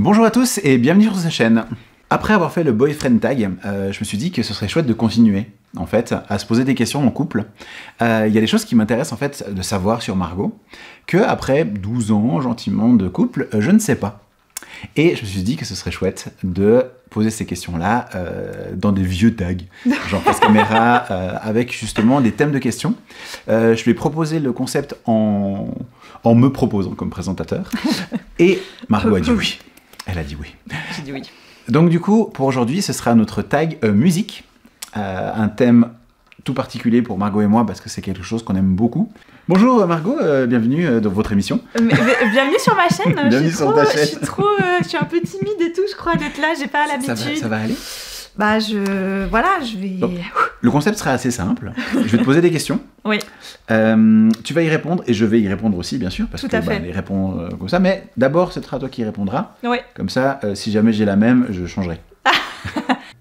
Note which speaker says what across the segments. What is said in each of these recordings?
Speaker 1: Bonjour à tous et bienvenue sur cette chaîne. Après avoir fait le boyfriend tag, je me suis dit que ce serait chouette de continuer, en fait, à se poser des questions en couple. Il y a des choses qui m'intéressent, en fait, de savoir sur Margot, que après 12 ans, gentiment, de couple, je ne sais pas. Et je me suis dit que ce serait chouette de poser ces questions-là dans des vieux tags, genre face caméra, avec justement des thèmes de questions. Je lui ai proposé le concept en me proposant comme présentateur. Et Margot a dit oui. Elle a dit oui.
Speaker 2: J'ai dit oui.
Speaker 1: Donc du coup, pour aujourd'hui, ce sera notre tag musique. Un thème tout particulier pour Margot et moi, parce que c'est quelque chose qu'on aime beaucoup. Bonjour Margot, bienvenue dans votre émission.
Speaker 2: Bienvenue sur ma chaîne.
Speaker 1: Bienvenue sur ta chaîne.
Speaker 2: Je suis un peu timide et tout, je crois, d'être là, j'ai pas l'habitude.
Speaker 1: Ça va aller?
Speaker 2: Bah je vais...
Speaker 1: Donc, le concept sera assez simple. Je vais te poser des questions.
Speaker 2: Oui.
Speaker 1: Tu vas y répondre et je vais y répondre aussi, bien sûr, parce
Speaker 2: tout à fait.
Speaker 1: Elle y répond comme ça. Mais d'abord, ce sera toi qui y répondras.
Speaker 2: Oui.
Speaker 1: Comme ça, si jamais j'ai la même, je changerai.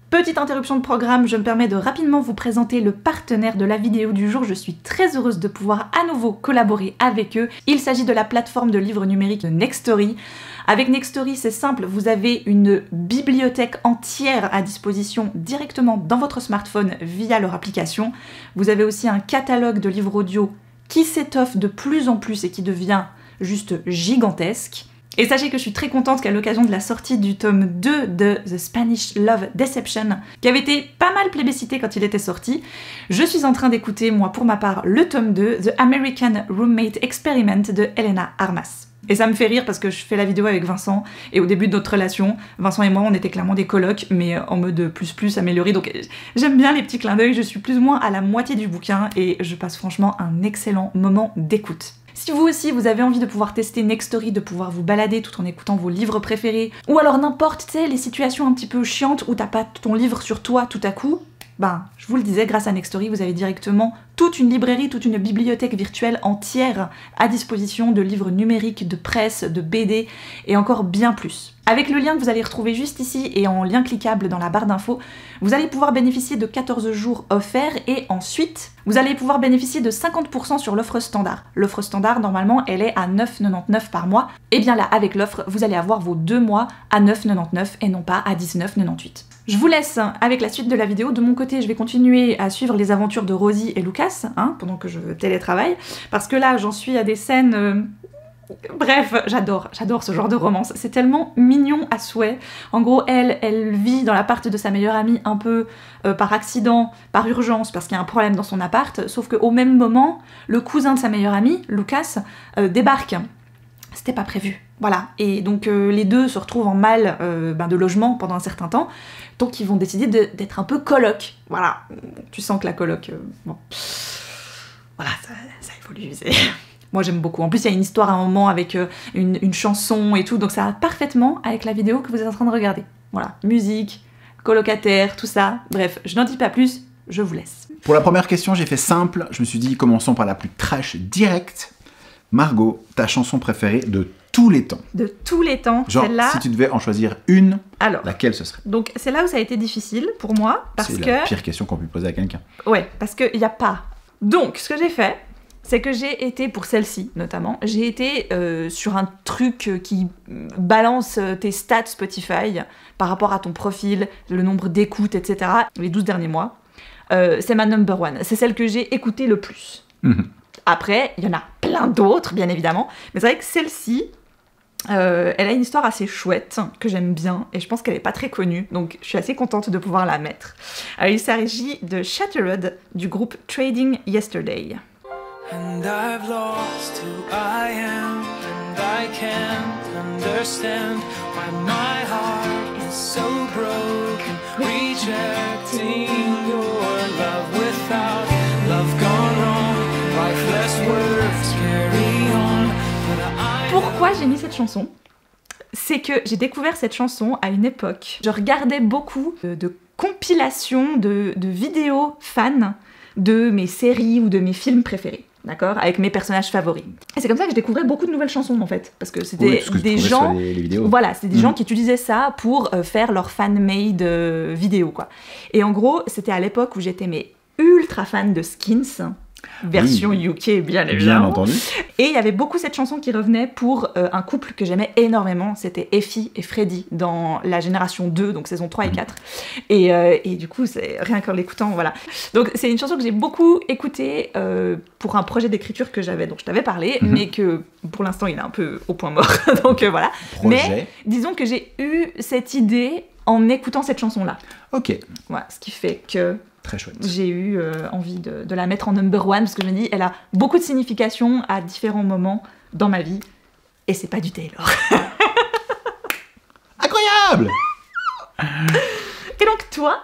Speaker 2: Petite interruption de programme, je me permets de rapidement vous présenter le partenaire de la vidéo du jour. Je suis très heureuse de pouvoir à nouveau collaborer avec eux. Il s'agit de la plateforme de livres numériques Nextory. Avec Nextory, c'est simple, vous avez une bibliothèque entière à disposition directement dans votre smartphone via leur application. Vous avez aussi un catalogue de livres audio qui s'étoffe de plus en plus et qui devient juste gigantesque. Et sachez que je suis très contente qu'à l'occasion de la sortie du tome 2 de The Spanish Love Deception, qui avait été pas mal plébiscité quand il était sorti, je suis en train d'écouter, moi pour ma part, le tome 2, The American Roommate Experiment de Elena Armas. Et ça me fait rire parce que je fais la vidéo avec Vincent, et au début de notre relation, Vincent et moi, on était clairement des colocs, mais en mode plus amélioré, donc j'aime bien les petits clins d'œil, je suis plus ou moins à la moitié du bouquin, et je passe franchement un excellent moment d'écoute. Si vous aussi, vous avez envie de pouvoir tester Nextory, de pouvoir vous balader tout en écoutant vos livres préférés, ou alors n'importe, tu sais, les situations un petit peu chiantes où t'as pas ton livre sur toi tout à coup, ben, je vous le disais, grâce à Nextory, vous avez directement toute une librairie, toute une bibliothèque virtuelle entière à disposition de livres numériques, de presse, de BD et encore bien plus. Avec le lien que vous allez retrouver juste ici et en lien cliquable dans la barre d'infos, vous allez pouvoir bénéficier de 14 jours offerts et ensuite, vous allez pouvoir bénéficier de 50% sur l'offre standard. L'offre standard, normalement, elle est à 9,99 par mois. Et bien là, avec l'offre, vous allez avoir vos 2 mois à 9,99 et non pas à 19,98. Je vous laisse avec la suite de la vidéo. De mon côté, je vais continuer à suivre les aventures de Rosie et Lucas, hein, pendant que je télétravaille, parce que là, j'en suis à des scènes... Bref, j'adore ce genre de romance, c'est tellement mignon à souhait. En gros, elle vit dans l'appart de sa meilleure amie un peu par accident, par urgence, parce qu'il y a un problème dans son appart, sauf qu'au même moment, le cousin de sa meilleure amie, Lucas, débarque. C'était pas prévu, voilà. Et donc les deux se retrouvent en mal de logement pendant un certain temps, donc ils vont décider d'être un peu coloc. Voilà, tu sens que la coloc... bon. Voilà, ça évolue, c'est... Moi j'aime beaucoup. En plus il y a une histoire à un moment avec une chanson et tout, donc ça va parfaitement avec la vidéo que vous êtes en train de regarder. Voilà, musique, colocataire, tout ça. Bref, je n'en dis pas plus, je vous laisse.
Speaker 1: Pour la première question, j'ai fait simple. Je me suis dit, commençons par la plus trash directe. Margot, ta chanson préférée de tous les temps?
Speaker 2: De tous les temps,
Speaker 1: genre,
Speaker 2: celle-là...
Speaker 1: si tu devais en choisir une,
Speaker 2: alors,
Speaker 1: laquelle ce serait?
Speaker 2: Donc c'est là où ça a été difficile pour moi, parce que...
Speaker 1: C'est la pire question qu'on peut poser à quelqu'un.
Speaker 2: Ouais, parce qu'il n'y a pas... Donc, ce que j'ai fait, c'est que j'ai été, pour celle-ci notamment, j'ai été sur un truc qui balance tes stats Spotify par rapport à ton profil, le nombre d'écoutes, etc. les 12 derniers mois. C'est ma number one, c'est celle que j'ai écoutée le plus. Après, il y en a plein d'autres, bien évidemment, mais c'est vrai que celle-ci, elle a une histoire assez chouette, que j'aime bien, et je pense qu'elle n'est pas très connue, donc je suis assez contente de pouvoir la mettre. Alors, il s'agit de Shattered du groupe Trading Yesterday.
Speaker 3: And I've lost who I am, and I can't understand why my heart is so broken, rejecting your love without love gone wrong, lifeless words carry on.
Speaker 2: Pourquoi j'ai mis cette chanson? C'est que j'ai découvert cette chanson à une époque. Je regardais beaucoup de compilations de vidéos fans de mes séries ou de mes films préférés. D'accord, avec mes personnages favoris. Et c'est comme ça que je découvrais beaucoup de nouvelles chansons en fait, parce que c'était des gens,
Speaker 1: les vidéos.
Speaker 2: Voilà, c'était des gens qui utilisaient ça pour faire leur fan-made vidéo quoi. Et en gros, c'était à l'époque où j'étais ultra fan de Skins, version
Speaker 1: Oui.
Speaker 2: UK, bien
Speaker 1: Bien
Speaker 2: évidemment.
Speaker 1: entendu.
Speaker 2: Et il y avait beaucoup cette chanson qui revenait pour un couple que j'aimais énormément, c'était Effie et Freddy dans la génération 2, donc saison 3 et 4. Et du coup, c'est rien qu'en l'écoutant, voilà. Donc c'est une chanson que j'ai beaucoup écoutée pour un projet d'écriture que j'avais, dont je t'avais parlé, mais que pour l'instant il est un peu au point mort, donc voilà.
Speaker 1: Projet.
Speaker 2: Mais disons que j'ai eu cette idée en écoutant cette chanson-là.
Speaker 1: Ok,
Speaker 2: Voilà, ce qui fait que
Speaker 1: très chouette.
Speaker 2: j'ai eu envie de la mettre en number one parce que je me dis, elle a beaucoup de signification à différents moments dans ma vie et c'est pas du Taylor.
Speaker 1: Incroyable!
Speaker 2: Et donc toi,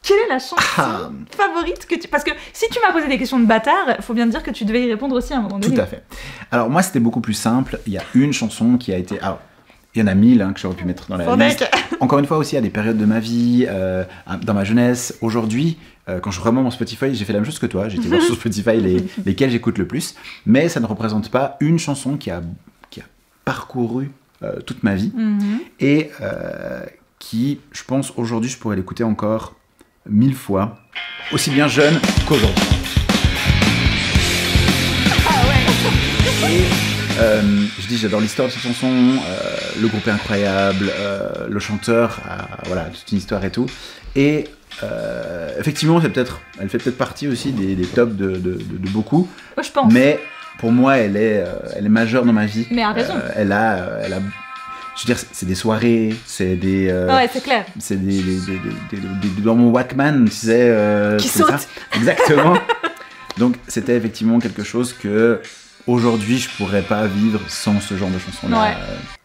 Speaker 2: quelle est la chanson
Speaker 1: Ah.
Speaker 2: favorite que tu... Parce que si tu m'as posé des questions de bâtard, faut bien te dire que tu devais y répondre aussi à un moment donné.
Speaker 1: Tout à fait. Alors moi c'était beaucoup plus simple. Il y a une chanson qui a été... Alors, il y en a 1000 que j'aurais pu mettre dans la
Speaker 2: Bon,
Speaker 1: liste.
Speaker 2: mec.
Speaker 1: Encore une fois aussi, il y a des périodes de ma vie, dans ma jeunesse. Aujourd'hui, quand je regarde mon Spotify, j'ai fait la même chose que toi. J'ai été voir sur Spotify lesquels j'écoute le plus. Mais ça ne représente pas une chanson qui a parcouru toute ma vie.
Speaker 2: Mhm.
Speaker 1: Et qui, je pense, aujourd'hui, je pourrais l'écouter encore 1000 fois. Aussi bien jeune qu'aujourd'hui. Et je dis, j'adore l'histoire de cette chanson, le groupe est incroyable, le chanteur a voilà, toute une histoire et tout. Et effectivement, elle fait peut-être partie aussi des tops de beaucoup.
Speaker 2: Oh, je pense.
Speaker 1: Mais pour moi, elle est majeure dans ma vie.
Speaker 2: Mais à raison.
Speaker 1: Elle a, je veux dire, c'est des soirées, c'est des...
Speaker 2: Ouais, c'est clair.
Speaker 1: c'est dans mon Walkman, tu sais...
Speaker 2: Qui
Speaker 1: comme ça.
Speaker 2: saute.
Speaker 1: Exactement. Donc c'était effectivement quelque chose que aujourd'hui je pourrais pas vivre sans ce genre de chanson-là.
Speaker 2: Ouais.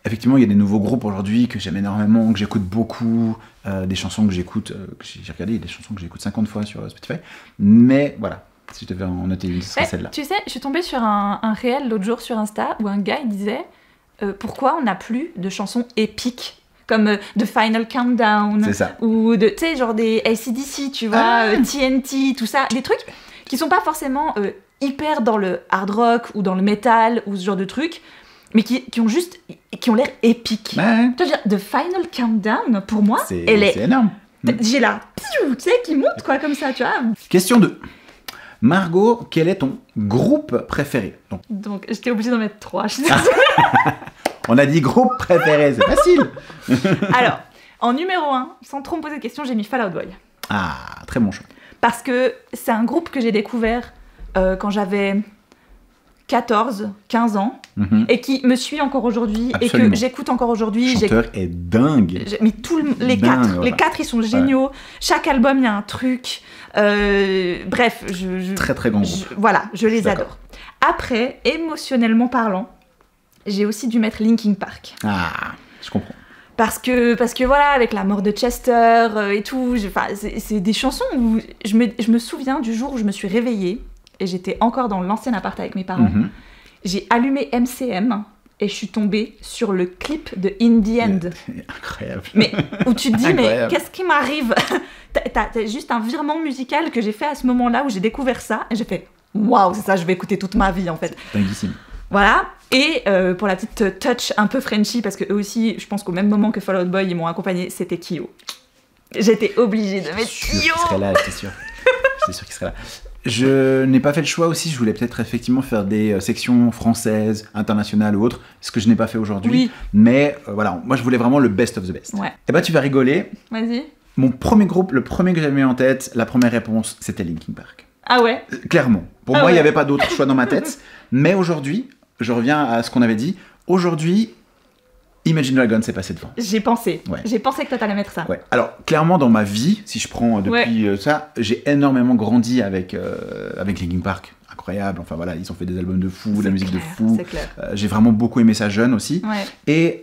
Speaker 1: Effectivement, il y a des nouveaux groupes aujourd'hui que j'aime énormément, que j'écoute beaucoup, des chansons que j'écoute, j'ai regardé, il y a des chansons que j'écoute 50 fois sur Spotify. Mais voilà, si je devais en noter une, ce serait
Speaker 2: Ouais,
Speaker 1: celle-là.
Speaker 2: tu sais, je suis tombée sur un réel l'autre jour sur Insta où un gars il disait pourquoi on n'a plus de chansons épiques comme The Final Countdown
Speaker 1: C'est ça.
Speaker 2: ou tu sais genre des AC/DC, tu vois, TNT, tout ça, des trucs qui sont pas forcément hyper dans le hard rock ou dans le metal ou ce genre de trucs, mais qui ont l'air épiques.
Speaker 1: Ouais,
Speaker 2: Tu vois, The Final Countdown pour moi,
Speaker 1: c'est
Speaker 2: elle
Speaker 1: c'est
Speaker 2: est
Speaker 1: énorme.
Speaker 2: j'ai la piou, tu sais qui monte quoi comme ça, tu vois.
Speaker 1: Question 2. Margot, quel est ton groupe préféré? Donc,
Speaker 2: Donc j'étais obligée d'en mettre 3.
Speaker 1: on a dit groupe préféré, c'est facile.
Speaker 2: Alors, en numéro 1, sans trop me poser de questions, j'ai mis Fall Out Boy.
Speaker 1: Ah, très bon choix.
Speaker 2: Parce que c'est un groupe que j'ai découvert quand j'avais 14, 15 ans, et qui me suit encore aujourd'hui, et
Speaker 1: Absolument.
Speaker 2: que j'écoute encore aujourd'hui.
Speaker 1: Le chanteur est dingue.
Speaker 2: Mais les
Speaker 1: Dingue,
Speaker 2: quatre,
Speaker 1: voilà.
Speaker 2: les quatre, ils sont géniaux. Chaque album, il y a un truc. Bref,
Speaker 1: Très très grand groupe.
Speaker 2: voilà, je les
Speaker 1: D'accord.
Speaker 2: adore. Après, émotionnellement parlant, j'ai aussi dû mettre Linkin Park.
Speaker 1: Ah, je comprends.
Speaker 2: Parce que voilà, avec la mort de Chester et tout, c'est des chansons où je me souviens du jour où je me suis réveillée, et j'étais encore dans l'ancien appart avec mes parents.
Speaker 1: Mhm.
Speaker 2: J'ai allumé MCM et je suis tombée sur le clip de In the End.
Speaker 1: Incroyable.
Speaker 2: Mais où tu te dis, mais
Speaker 1: Incroyable.
Speaker 2: qu'est-ce qui m'arrive? T'as juste un virement musical que j'ai fait à ce moment-là où j'ai découvert ça, et j'ai fait waouh, c'est ça, je vais écouter toute ma vie en fait.
Speaker 1: Dinguissime.
Speaker 2: Voilà. Et pour la petite touch un peu Frenchy, parce que eux aussi, je pense qu'au même moment que Fall Out Boy, ils m'ont accompagné, c'était Kyo. J'étais obligée de mettre
Speaker 1: Sûr qu'il
Speaker 2: Kyo.
Speaker 1: serait là, j'étais sûr. J'étais sûr qu'il serait là. Je n'ai pas fait le choix aussi, je voulais peut-être effectivement faire des sections françaises, internationales ou autres, ce que je n'ai pas fait aujourd'hui.
Speaker 2: Oui.
Speaker 1: Mais voilà, moi je voulais vraiment le best of the best.
Speaker 2: Ouais.
Speaker 1: Et bah tu vas rigoler,
Speaker 2: Vas-y.
Speaker 1: mon premier groupe, le premier que j'avais mis en tête, la première réponse, c'était Linkin Park.
Speaker 2: Ah ouais.
Speaker 1: Clairement. Pour
Speaker 2: Ah
Speaker 1: moi, il n'y
Speaker 2: ouais.
Speaker 1: avait pas d'autre choix dans ma tête. Mais aujourd'hui, je reviens à ce qu'on avait dit. Aujourd'hui, Imagine Dragons s'est passé devant.
Speaker 2: J'ai pensé.
Speaker 1: Ouais.
Speaker 2: J'ai pensé que toi t'allais mettre ça.
Speaker 1: Ouais. Alors, clairement, dans ma vie, si je prends depuis ça, j'ai énormément grandi avec Linkin Park. Incroyable. Enfin voilà, ils ont fait des albums de fou, de la
Speaker 2: C'est
Speaker 1: musique
Speaker 2: clair,
Speaker 1: de fou.
Speaker 2: C'est clair.
Speaker 1: J'ai vraiment beaucoup aimé ça jeune aussi.
Speaker 2: Ouais.
Speaker 1: Et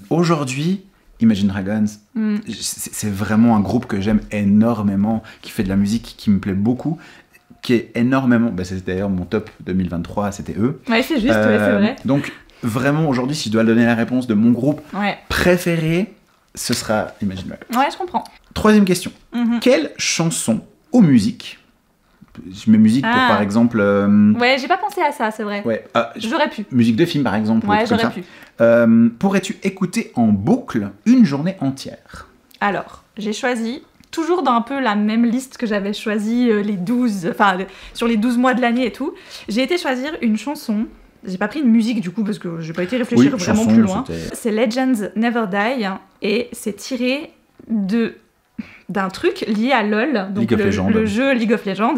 Speaker 1: aujourd'hui, Imagine Dragons,
Speaker 2: Mm.
Speaker 1: c'est vraiment un groupe que j'aime énormément, qui fait de la musique qui me plaît beaucoup, qui est énormément... Bah, c'est d'ailleurs mon top 2023, c'était eux.
Speaker 2: Ouais, c'est juste, ouais, c'est vrai.
Speaker 1: Donc vraiment, aujourd'hui, si je dois donner la réponse de mon groupe
Speaker 2: Ouais.
Speaker 1: préféré, ce sera Imagine Dragons.
Speaker 2: Ouais, je comprends.
Speaker 1: Troisième question.
Speaker 2: Mhm.
Speaker 1: Quelle chanson ou musique, je mets musique pour
Speaker 2: Ah.
Speaker 1: par exemple...
Speaker 2: Ouais, j'ai pas pensé à ça, c'est vrai.
Speaker 1: ouais,
Speaker 2: J'aurais pu.
Speaker 1: musique de film par exemple, ou
Speaker 2: Ouais,
Speaker 1: des trucs
Speaker 2: j'aurais
Speaker 1: comme
Speaker 2: pu.
Speaker 1: ça. Pourrais-tu écouter en boucle une journée entière?
Speaker 2: Alors, j'ai choisi toujours dans un peu la même liste que j'avais choisi sur les 12 mois de l'année et tout. J'ai été choisir une chanson. J'ai pas pris une musique du coup parce que j'ai pas été réfléchir vraiment
Speaker 1: chanson,
Speaker 2: plus loin.
Speaker 1: c'était-
Speaker 2: C'est Legends Never Die et c'est tiré d'un truc lié à LoL, donc
Speaker 1: League of Legends.
Speaker 2: le jeu League of Legends.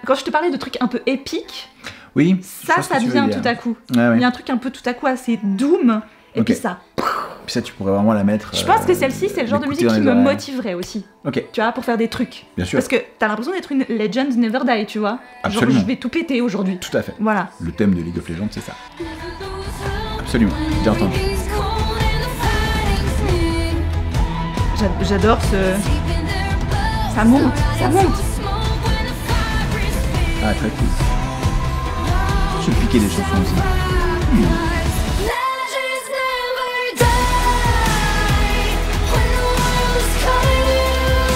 Speaker 2: Quand je te parlais de trucs un peu épiques,
Speaker 1: Oui,
Speaker 2: ça devient tout à coup.
Speaker 1: Ah,
Speaker 2: Il
Speaker 1: oui.
Speaker 2: y a un truc un peu tout à coup assez doom, et
Speaker 1: Ok.
Speaker 2: puis ça.
Speaker 1: Puis ça, tu pourrais vraiment la mettre.
Speaker 2: Je pense que celle-ci, c'est le genre de
Speaker 1: l'écouter
Speaker 2: musique
Speaker 1: dans
Speaker 2: qui
Speaker 1: les
Speaker 2: me
Speaker 1: oreilles.
Speaker 2: motiverait aussi,
Speaker 1: Ok,
Speaker 2: tu vois, pour faire des trucs.
Speaker 1: bien sûr.
Speaker 2: Parce que t'as l'impression d'être une Legend Never Die, tu vois.
Speaker 1: Absolument.
Speaker 2: Genre, je vais tout péter aujourd'hui.
Speaker 1: Tout à fait.
Speaker 2: Voilà.
Speaker 1: Le thème de League of Legends, c'est ça. Absolument, j'ai bien entendu.
Speaker 2: J'adore ce. Ça monte, ça monte.
Speaker 1: Ah, très cool. Je vais piquer des chansons aussi.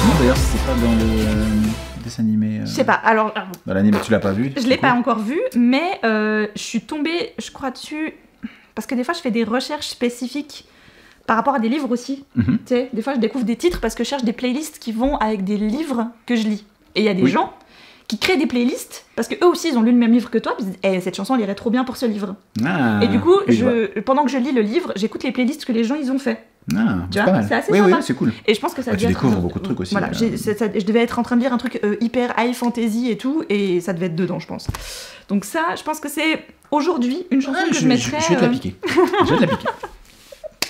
Speaker 1: Non, d'ailleurs, c'est pas dans le dessin animé.
Speaker 2: Je sais pas, alors.
Speaker 1: Dans l'anime, tu l'as pas vu?
Speaker 2: Je l'ai pas encore vu, mais je suis tombée, je crois, dessus. Parce que des fois, je fais des recherches spécifiques par rapport à des livres aussi.
Speaker 1: Mhm.
Speaker 2: Tu sais, des fois, je découvre des titres parce que je cherche des playlists qui vont avec des livres que je lis. Et il y a des
Speaker 1: Oui.
Speaker 2: gens qui créent des playlists parce que eux aussi, ils ont lu le même livre que toi. Puis ils disent, eh, cette chanson, elle irait trop bien pour ce livre.
Speaker 1: Ah,
Speaker 2: Et du coup,
Speaker 1: oui, je vois.
Speaker 2: pendant que je lis le livre, j'écoute les playlists que les gens ils ont fait.
Speaker 1: Ah,
Speaker 2: Tu
Speaker 1: c'est
Speaker 2: vois,
Speaker 1: pas mal.
Speaker 2: c'est assez
Speaker 1: oui,
Speaker 2: sympa.
Speaker 1: oui, c'est cool.
Speaker 2: Et je pense que ça
Speaker 1: Ah, tu
Speaker 2: devait être
Speaker 1: découvres beaucoup de trucs aussi,
Speaker 2: Voilà, je devais être en train de lire un truc hyper high fantasy et tout, et ça devait être dedans, je pense. Donc ça, je pense que c'est aujourd'hui une chanson
Speaker 1: Ah,
Speaker 2: que je mettrais.
Speaker 1: Je vais te la piquer. Je vais te la piquer.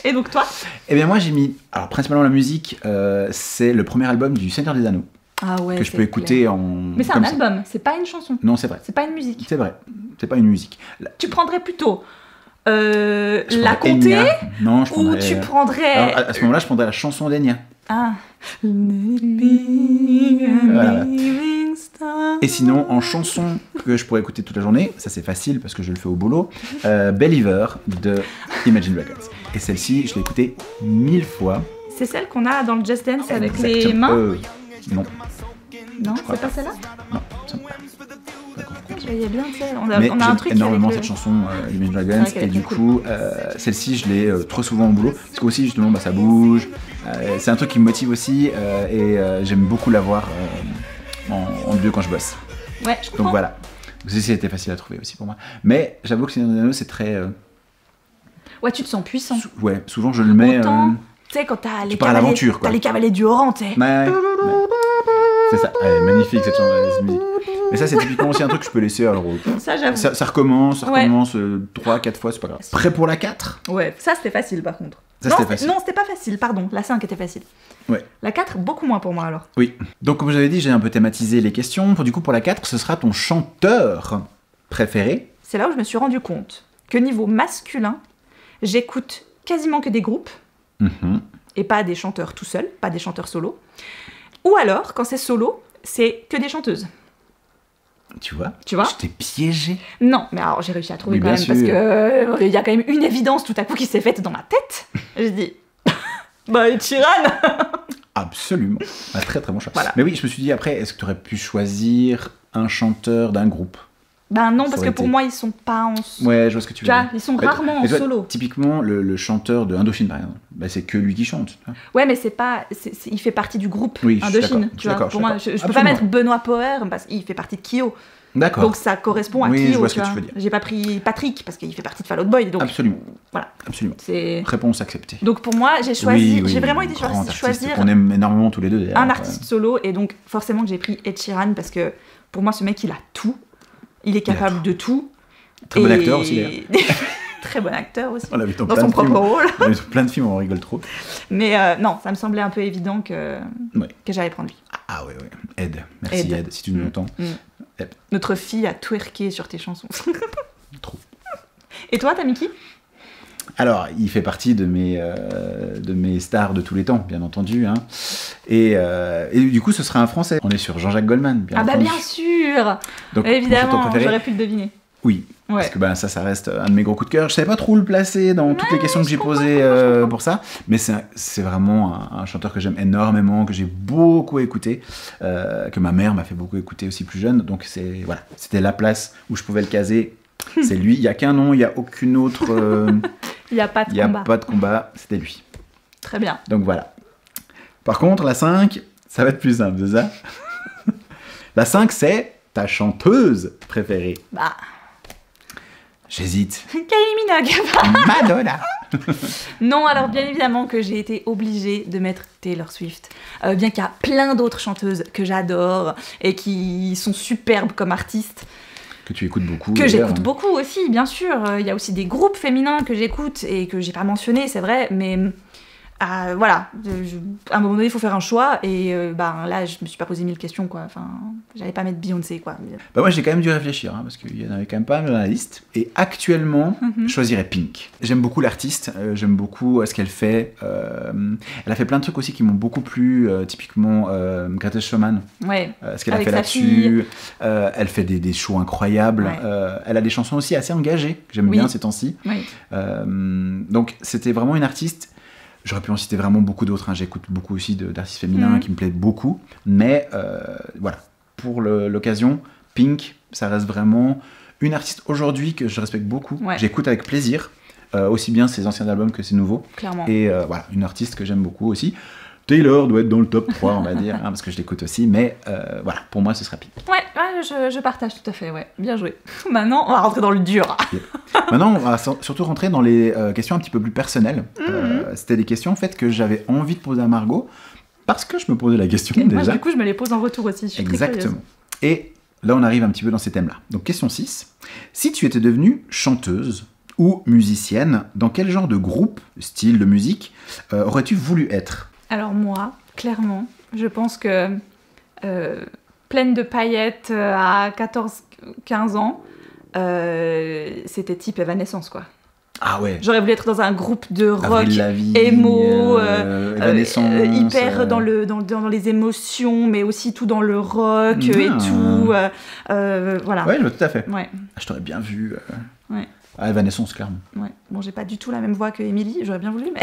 Speaker 2: Et donc toi?
Speaker 1: Eh bien, moi, j'ai mis. Alors, principalement la musique, c'est le premier album du Seigneur des Anneaux,
Speaker 2: Ah ouais.
Speaker 1: que je peux écouter en.
Speaker 2: Mais c'est un
Speaker 1: comme ça.
Speaker 2: album, c'est pas une chanson,
Speaker 1: Non, c'est vrai.
Speaker 2: c'est pas une musique.
Speaker 1: C'est vrai. C'est pas une musique.
Speaker 2: Tu prendrais plutôt
Speaker 1: Je
Speaker 2: la
Speaker 1: prendrais
Speaker 2: comté
Speaker 1: Enya. Non, je
Speaker 2: ou
Speaker 1: prendrais.
Speaker 2: tu prendrais.
Speaker 1: Alors, à ce moment-là, je prendrais la chanson d'Enya.
Speaker 2: Ah.
Speaker 1: Voilà. Et sinon, en chanson que je pourrais écouter toute la journée, ça c'est facile parce que je le fais au boulot, Believer de Imagine Dragons. Et celle-ci, je l'ai écoutée 1000 fois.
Speaker 2: C'est celle qu'on a dans le Just Dance avec les
Speaker 1: Exactement.
Speaker 2: mains.
Speaker 1: Non,
Speaker 2: Non,
Speaker 1: crois
Speaker 2: c'est pas celle-là.
Speaker 1: non, ça me pas.
Speaker 2: Je voyais bien, tu sais, on a
Speaker 1: Mais
Speaker 2: un
Speaker 1: j'aime
Speaker 2: truc
Speaker 1: énormément
Speaker 2: avec
Speaker 1: cette
Speaker 2: le-
Speaker 1: chanson Imagine
Speaker 2: C'est
Speaker 1: Dragons,
Speaker 2: vrai qu'elle
Speaker 1: et
Speaker 2: est
Speaker 1: du
Speaker 2: très
Speaker 1: coup celle-ci je l'ai trop souvent au boulot parce que aussi justement bah, ça bouge, c'est un truc qui me motive aussi et j'aime beaucoup l'avoir en deux quand je bosse.
Speaker 2: Ouais, je comprends.
Speaker 1: Donc voilà, ceci était facile à trouver aussi pour moi, mais j'avoue que Seigneur des Anneaux c'est très
Speaker 2: Ouais, tu te sens puissant.
Speaker 1: ouais, souvent je le mets
Speaker 2: Autant, tu sais, quand t'as les
Speaker 1: pars à
Speaker 2: cavaliers,
Speaker 1: l'aventure, quoi.
Speaker 2: t'as les cavaliers du Oran, tu sais.
Speaker 1: ouais. C'est ça, elle est magnifique cette chanson, cette musique. Mais ça c'est typiquement aussi un truc que je peux laisser alors
Speaker 2: Ça, j'avoue.
Speaker 1: ça recommence,
Speaker 2: Ouais.
Speaker 1: 3-4 fois, c'est pas grave. Prêt pour la 4?
Speaker 2: Ouais, ça c'était facile par contre.
Speaker 1: Ça,
Speaker 2: non,
Speaker 1: c'était facile.
Speaker 2: Non, c'était pas facile, pardon. La 5 était facile.
Speaker 1: Ouais.
Speaker 2: La 4, beaucoup moins pour moi alors.
Speaker 1: Oui. Donc, comme je l'avais dit, j'ai un peu thématisé les questions. Du coup, pour la 4, ce sera ton chanteur préféré.
Speaker 2: C'est là où je me suis rendu compte que niveau masculin, j'écoute quasiment que des groupes
Speaker 1: Mhm.
Speaker 2: et pas des chanteurs tout seuls, pas des chanteurs solo. Ou alors, quand c'est solo, c'est que des chanteuses.
Speaker 1: Tu vois?
Speaker 2: Tu vois?
Speaker 1: Je t'ai piégé.
Speaker 2: Non, mais alors j'ai réussi à trouver
Speaker 1: Oui,
Speaker 2: quand
Speaker 1: bien
Speaker 2: même parce
Speaker 1: sûr.
Speaker 2: que il y a quand même une évidence tout à coup qui s'est faite dans ma tête. J'ai dit, bah Ed Sheeran.
Speaker 1: Absolument. Un très très bon choix.
Speaker 2: Voilà.
Speaker 1: Mais oui, je me suis dit après, est-ce que tu aurais pu choisir un chanteur d'un groupe?
Speaker 2: Ben non,
Speaker 1: Ça
Speaker 2: parce que
Speaker 1: aurait
Speaker 2: pour
Speaker 1: été-
Speaker 2: moi ils sont pas en.
Speaker 1: Ouais, je vois ce que tu
Speaker 2: Tu
Speaker 1: veux
Speaker 2: vois,
Speaker 1: dire.
Speaker 2: ils sont
Speaker 1: Mais-
Speaker 2: rarement
Speaker 1: mais
Speaker 2: en
Speaker 1: tu vois,
Speaker 2: solo.
Speaker 1: Typiquement, le chanteur de Indochine, par exemple, bah, c'est que lui qui chante. tu vois.
Speaker 2: Ouais, mais c'est pas, il fait partie du groupe
Speaker 1: Oui, je suis
Speaker 2: Indochine.
Speaker 1: d'accord, je
Speaker 2: Tu
Speaker 1: suis
Speaker 2: vois,
Speaker 1: d'accord,
Speaker 2: pour
Speaker 1: je
Speaker 2: moi,
Speaker 1: suis
Speaker 2: je peux
Speaker 1: Absolument.
Speaker 2: pas mettre Benoît Power parce qu'il fait partie de Kyo.
Speaker 1: D'accord.
Speaker 2: Donc ça correspond à
Speaker 1: Oui,
Speaker 2: Kyo.
Speaker 1: je vois ce que
Speaker 2: vois.
Speaker 1: tu veux dire.
Speaker 2: J'ai pas pris Patrick parce qu'il fait partie de Fall Out Boy. Donc
Speaker 1: Absolument.
Speaker 2: voilà,
Speaker 1: Absolument.
Speaker 2: c'est.
Speaker 1: Réponse acceptée.
Speaker 2: Donc pour moi, j'ai choisi,
Speaker 1: Oui, oui,
Speaker 2: j'ai vraiment été
Speaker 1: grand artiste
Speaker 2: choisir
Speaker 1: qu'on aime énormément tous les deux. d'ailleurs.
Speaker 2: un artiste solo et donc forcément que j'ai pris Ed Sheeran parce que pour moi ce mec il a tout, il est capable de tout.
Speaker 1: Très bon
Speaker 2: Et-
Speaker 1: acteur aussi, d'ailleurs.
Speaker 2: Très bon acteur aussi.
Speaker 1: On l'a vu dans
Speaker 2: Dans
Speaker 1: plein
Speaker 2: son
Speaker 1: de films.
Speaker 2: propre rôle.
Speaker 1: On l'a vu dans plein de films, on rigole trop.
Speaker 2: Mais non, ça me semblait un peu évident que
Speaker 1: Ouais.
Speaker 2: j'allais prendre lui.
Speaker 1: Ah ouais, ouais. Ed. Merci
Speaker 2: Ed.
Speaker 1: Ed, si tu nous entends. Ed.
Speaker 2: Notre fille a twerké sur tes chansons.
Speaker 1: Trop.
Speaker 2: Et toi, t'as mis qui?
Speaker 1: Alors, il fait partie de mes stars de tous les temps, bien entendu. Hein. Et du coup, ce sera un Français. On est sur Jean-Jacques Goldman, bien
Speaker 2: Ah bah
Speaker 1: entendu.
Speaker 2: bien sûr.
Speaker 1: Donc, mon
Speaker 2: Évidemment,
Speaker 1: chanteur préféré,
Speaker 2: j'aurais pu le deviner.
Speaker 1: oui.
Speaker 2: Ouais.
Speaker 1: Parce que bah, ça reste un de mes gros coups de cœur. Je savais pas trop où le placer dans toutes les questions que j'ai posées
Speaker 2: comprends.
Speaker 1: pour ça. Mais c'est vraiment un chanteur que j'aime énormément, que j'ai beaucoup écouté, que ma mère m'a fait beaucoup écouter aussi plus jeune. Donc voilà, c'était la place où je pouvais le caser. C'est lui. Il n'y a qu'un nom, il n'y a aucune autre...
Speaker 2: Il n'y a pas de
Speaker 1: Il n'y a
Speaker 2: combat.
Speaker 1: pas de combat, c'était lui.
Speaker 2: Très bien.
Speaker 1: Donc voilà. Par contre, la 5, Ça va être plus simple, c'est ça? La 5, c'est ta chanteuse préférée.
Speaker 2: Bah,
Speaker 1: J'hésite.
Speaker 2: Kylie Minogue.
Speaker 1: Madonna.
Speaker 2: Non, alors bien évidemment que j'ai été obligée de mettre Taylor Swift. Bien qu'il y a plein d'autres chanteuses que j'adore et qui sont superbes comme artistes.
Speaker 1: Que tu écoutes beaucoup.
Speaker 2: Que
Speaker 1: d'ailleurs.
Speaker 2: j'écoute beaucoup aussi, bien sûr. Il y a aussi des groupes féminins que j'écoute et que j'ai pas mentionné, c'est vrai, mais voilà. À un moment donné, il faut faire un choix et là, je me suis pas posé 1000 questions, quoi. Enfin, j'allais pas mettre Beyoncé, quoi.
Speaker 1: Bah moi, j'ai quand même dû réfléchir, hein, parce qu'il y en avait quand même pas mal dans la liste. Et actuellement, je choisirais Pink. J'aime beaucoup l'artiste, j'aime beaucoup ce qu'elle fait. Elle a fait plein de trucs aussi qui m'ont beaucoup plu, typiquement Greatest Showman.
Speaker 2: Ouais.
Speaker 1: Ce qu'elle a
Speaker 2: Avec
Speaker 1: fait
Speaker 2: sa
Speaker 1: là-dessus. Elle fait des shows incroyables.
Speaker 2: Ouais.
Speaker 1: Elle a des chansons aussi assez engagées, que j'aime
Speaker 2: Oui.
Speaker 1: bien ces temps-ci.
Speaker 2: Oui.
Speaker 1: Donc, c'était vraiment une artiste. J'aurais pu en citer vraiment beaucoup d'autres. Hein. J'écoute beaucoup aussi d'artistes féminins qui me plaisent beaucoup. Mais voilà, pour l'occasion, Pink, ça reste vraiment une artiste aujourd'hui que je respecte beaucoup.
Speaker 2: Ouais.
Speaker 1: J'écoute avec plaisir, aussi bien ses anciens albums que ses nouveaux.
Speaker 2: Clairement.
Speaker 1: Et voilà, une artiste que j'aime beaucoup aussi. Taylor doit être dans le top 3, on va dire, hein, parce que je l'écoute aussi. Mais voilà, pour moi, ce sera Pink.
Speaker 2: Ouais, je partage tout à fait, ouais. Bien joué. Maintenant, on va rentrer dans le dur.
Speaker 1: Maintenant, on va surtout rentrer dans les questions un petit peu plus personnelles. C'était des questions en fait que j'avais envie de poser à Margot parce que je me posais la question
Speaker 2: Moi,
Speaker 1: déjà.
Speaker 2: du coup, je me les pose en retour aussi. Je suis très curieuse.
Speaker 1: Exactement. Et là, on arrive un petit peu dans ces thèmes-là. Donc, question 6. Si tu étais devenue chanteuse ou musicienne, dans quel genre de groupe, style de musique, aurais-tu voulu être?
Speaker 2: Alors moi, clairement, je pense que pleine de paillettes à 14-15 ans, c'était type Evanescence, quoi.
Speaker 1: Ah ouais.
Speaker 2: J'aurais voulu être dans un groupe de rock,
Speaker 1: Avril Lavigne,
Speaker 2: émo,
Speaker 1: Evanescence,
Speaker 2: hyper dans les émotions, mais aussi tout dans le rock et
Speaker 1: Ah.
Speaker 2: tout. Voilà.
Speaker 1: Ouais, je vois tout à fait.
Speaker 2: Ouais,
Speaker 1: Ah, je t'aurais bien vu.
Speaker 2: ouais,
Speaker 1: Ah, Evanescence, clairement.
Speaker 2: ouais. Bon, j'ai pas du tout la même voix que Émilie, j'aurais bien voulu, mais...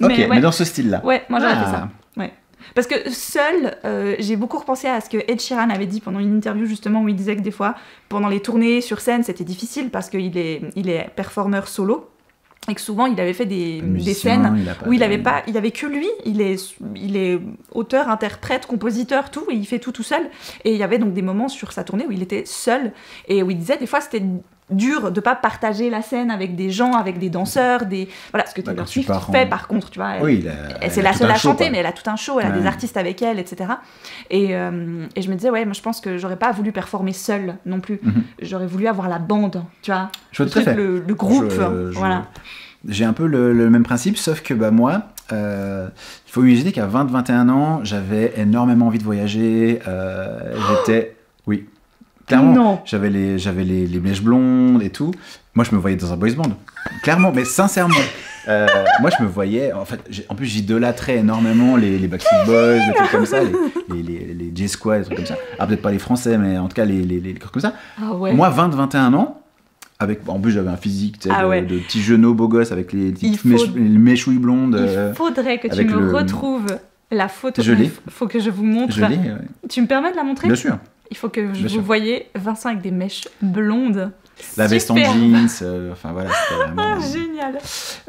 Speaker 1: Non. Ok,
Speaker 2: ouais.
Speaker 1: mais dans ce style-là.
Speaker 2: Ouais, moi j'aurais fait
Speaker 1: Ah.
Speaker 2: ça. Ouais. Parce que seul, j'ai beaucoup repensé à ce que Ed Sheeran avait dit pendant une interview justement où il disait que des fois, pendant les tournées sur scène, c'était difficile parce qu'il est performeur solo et que souvent il avait fait des
Speaker 1: Musicien,
Speaker 2: scènes
Speaker 1: il a pas
Speaker 2: où il
Speaker 1: de-
Speaker 2: avait que lui, il est auteur, interprète, compositeur, tout, et il fait tout seul. Et il y avait donc des moments sur sa tournée où il était seul et où il disait des fois c'était dur de pas partager la scène avec des gens, avec des danseurs, voilà, ce que
Speaker 1: Bah,
Speaker 2: Taylor
Speaker 1: quand tu
Speaker 2: Swift
Speaker 1: pars en-
Speaker 2: fait par contre, tu vois.
Speaker 1: Oui,
Speaker 2: C'est la seule à chanter, mais
Speaker 1: mais
Speaker 2: elle a tout un show, elle a
Speaker 1: Ouais.
Speaker 2: des artistes avec elle, etc. Et je me disais, ouais, moi je pense que j'aurais pas voulu performer seule non plus. J'aurais voulu avoir la bande, tu vois.
Speaker 1: Je vois
Speaker 2: Le
Speaker 1: tout à
Speaker 2: truc,
Speaker 1: fait.
Speaker 2: le groupe,
Speaker 1: Je-
Speaker 2: voilà.
Speaker 1: J'ai un peu le même principe, sauf que bah, moi, il faut imaginer qu'à 20-21 ans, j'avais énormément envie de voyager. J'étais. Oui. Clairement,
Speaker 2: Non.
Speaker 1: j'avais les mèches blondes et tout. Moi, je me voyais dans un boys band. Clairement, mais sincèrement. Moi, je me voyais. En fait, en plus, j'idolâtrais énormément les Backstreet Boys, des trucs comme ça, les J-Squad, des trucs comme ça. Ah, peut-être pas les Français, mais en tout cas, les trucs comme ça.
Speaker 2: Ah ouais.
Speaker 1: Moi, 20-21 ans, en plus j'avais un physique tu sais,
Speaker 2: Ah ouais.
Speaker 1: de petit genou beau gosse avec les petites
Speaker 2: Il faut-
Speaker 1: les mèchouilles blondes.
Speaker 2: Il faudrait que tu
Speaker 1: avec
Speaker 2: me
Speaker 1: le-
Speaker 2: retrouves la photo.
Speaker 1: Je l'ai.
Speaker 2: Faut que je vous montre.
Speaker 1: Je l'ai,
Speaker 2: Tu me permets de la montrer?
Speaker 1: bien sûr.
Speaker 2: Il faut que
Speaker 1: Bien
Speaker 2: vous
Speaker 1: sûr.
Speaker 2: voyez Vincent avec des mèches blondes.
Speaker 1: La veste en
Speaker 2: Superbe.
Speaker 1: jeans, enfin voilà, c'était
Speaker 2: Ah,
Speaker 1: vraiment...
Speaker 2: génial.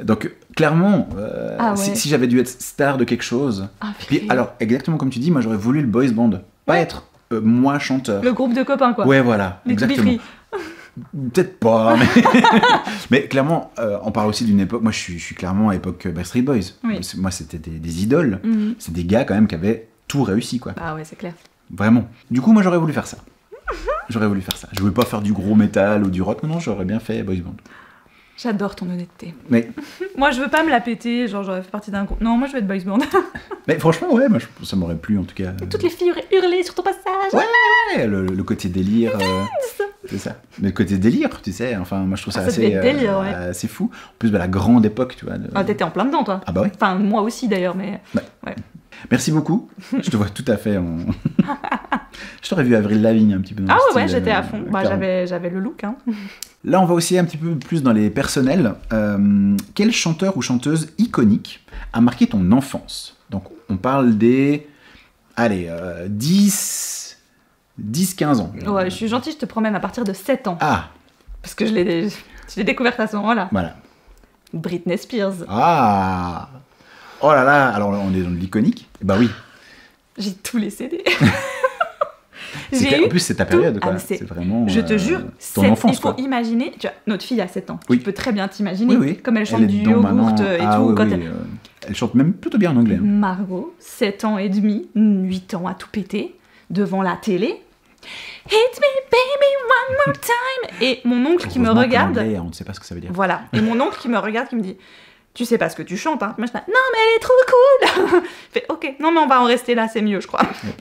Speaker 1: Donc clairement,
Speaker 2: Ah ouais.
Speaker 1: si j'avais dû être star de quelque chose...
Speaker 2: Ah,
Speaker 1: Puis
Speaker 2: purée.
Speaker 1: alors, exactement comme tu dis, moi j'aurais voulu le boys band. Pas
Speaker 2: Ouais.
Speaker 1: être moi chanteur.
Speaker 2: Le groupe de copains, quoi.
Speaker 1: Ouais, voilà,
Speaker 2: Les
Speaker 1: exactement.
Speaker 2: Bifri.
Speaker 1: Peut-être pas, mais, mais clairement, on parle aussi d'une époque. Moi, je suis clairement à l'époque Backstreet Boys.
Speaker 2: Oui.
Speaker 1: Moi, c'était des idoles.
Speaker 2: Mhm.
Speaker 1: C'est des gars quand même qui avaient tout réussi, quoi.
Speaker 2: Ah ouais, c'est clair.
Speaker 1: Vraiment. Du coup, moi, j'aurais voulu faire ça. J'aurais voulu faire ça. Je voulais pas faire du gros métal ou du rock. Non, j'aurais bien fait boys band.
Speaker 2: J'adore ton honnêteté.
Speaker 1: Mais,
Speaker 2: Moi, je veux pas me la péter, genre j'aurais fait partie d'un groupe. Non, moi, je veux être boys band.
Speaker 1: mais franchement, ouais, moi, ça m'aurait plu en tout cas.
Speaker 2: Toutes les filles auraient hurlé sur ton passage.
Speaker 1: Ouais, le côté délire. C'est ça. Mais le côté délire, tu sais. Enfin, moi, je trouve ça
Speaker 2: Ah, ça
Speaker 1: assez,
Speaker 2: devait être délire, ouais.
Speaker 1: assez fou. En plus, la grande époque, tu vois.
Speaker 2: Ah, t'étais en plein dedans, toi.
Speaker 1: Ah bah oui.
Speaker 2: Enfin, moi aussi, d'ailleurs, mais... Ouais.
Speaker 1: Merci beaucoup. Je te vois tout à fait en. Je t'aurais vu Avril Lavigne un petit peu. Dans
Speaker 2: Ah
Speaker 1: le
Speaker 2: ouais,
Speaker 1: style,
Speaker 2: j'étais à fond. Bah,
Speaker 1: clairement.
Speaker 2: j'avais le look, hein.
Speaker 1: Là, on va aussi un petit peu plus dans les personnels. Quel chanteur ou chanteuse iconique a marqué ton enfance? Donc, on parle des. Allez, 10-15 ans.
Speaker 2: Ouais, je suis gentille, je te promets, à partir de 7 ans.
Speaker 1: Ah,
Speaker 2: Parce que je l'ai découverte à ce moment-là.
Speaker 1: voilà.
Speaker 2: Britney Spears.
Speaker 1: Ah. Oh là là, alors on est dans l'iconique. Bah oui,
Speaker 2: J'ai tous les CD.
Speaker 1: En plus, c'est ta période, quoi. C'est vraiment.
Speaker 2: Je te jure,
Speaker 1: ton enfance,
Speaker 2: il faut
Speaker 1: quoi.
Speaker 2: imaginer. Tu vois, notre fille a 7 ans.
Speaker 1: Oui.
Speaker 2: Tu peux très bien t'imaginer.
Speaker 1: Oui.
Speaker 2: Comme elle chante
Speaker 1: est
Speaker 2: du
Speaker 1: dedans
Speaker 2: yogourt
Speaker 1: maintenant.
Speaker 2: et
Speaker 1: Ah,
Speaker 2: tout.
Speaker 1: oui,
Speaker 2: Quand
Speaker 1: oui, elle chante même plutôt bien en anglais. Hein.
Speaker 2: Margot, 7 ans et demi, 8 ans à tout péter, devant la télé. Hit me baby one more time. Et mon oncle qui me
Speaker 1: Heureusement qu'en
Speaker 2: regarde.
Speaker 1: anglais, on ne sait pas ce que ça veut dire.
Speaker 2: Voilà. Et mon oncle qui me regarde, qui me dit. Tu sais pas ce que tu chantes, hein. Moi, je dis, non, mais elle est trop cool. Je fais, ok, non, mais on va en rester là, c'est mieux, je crois.
Speaker 1: Ouais.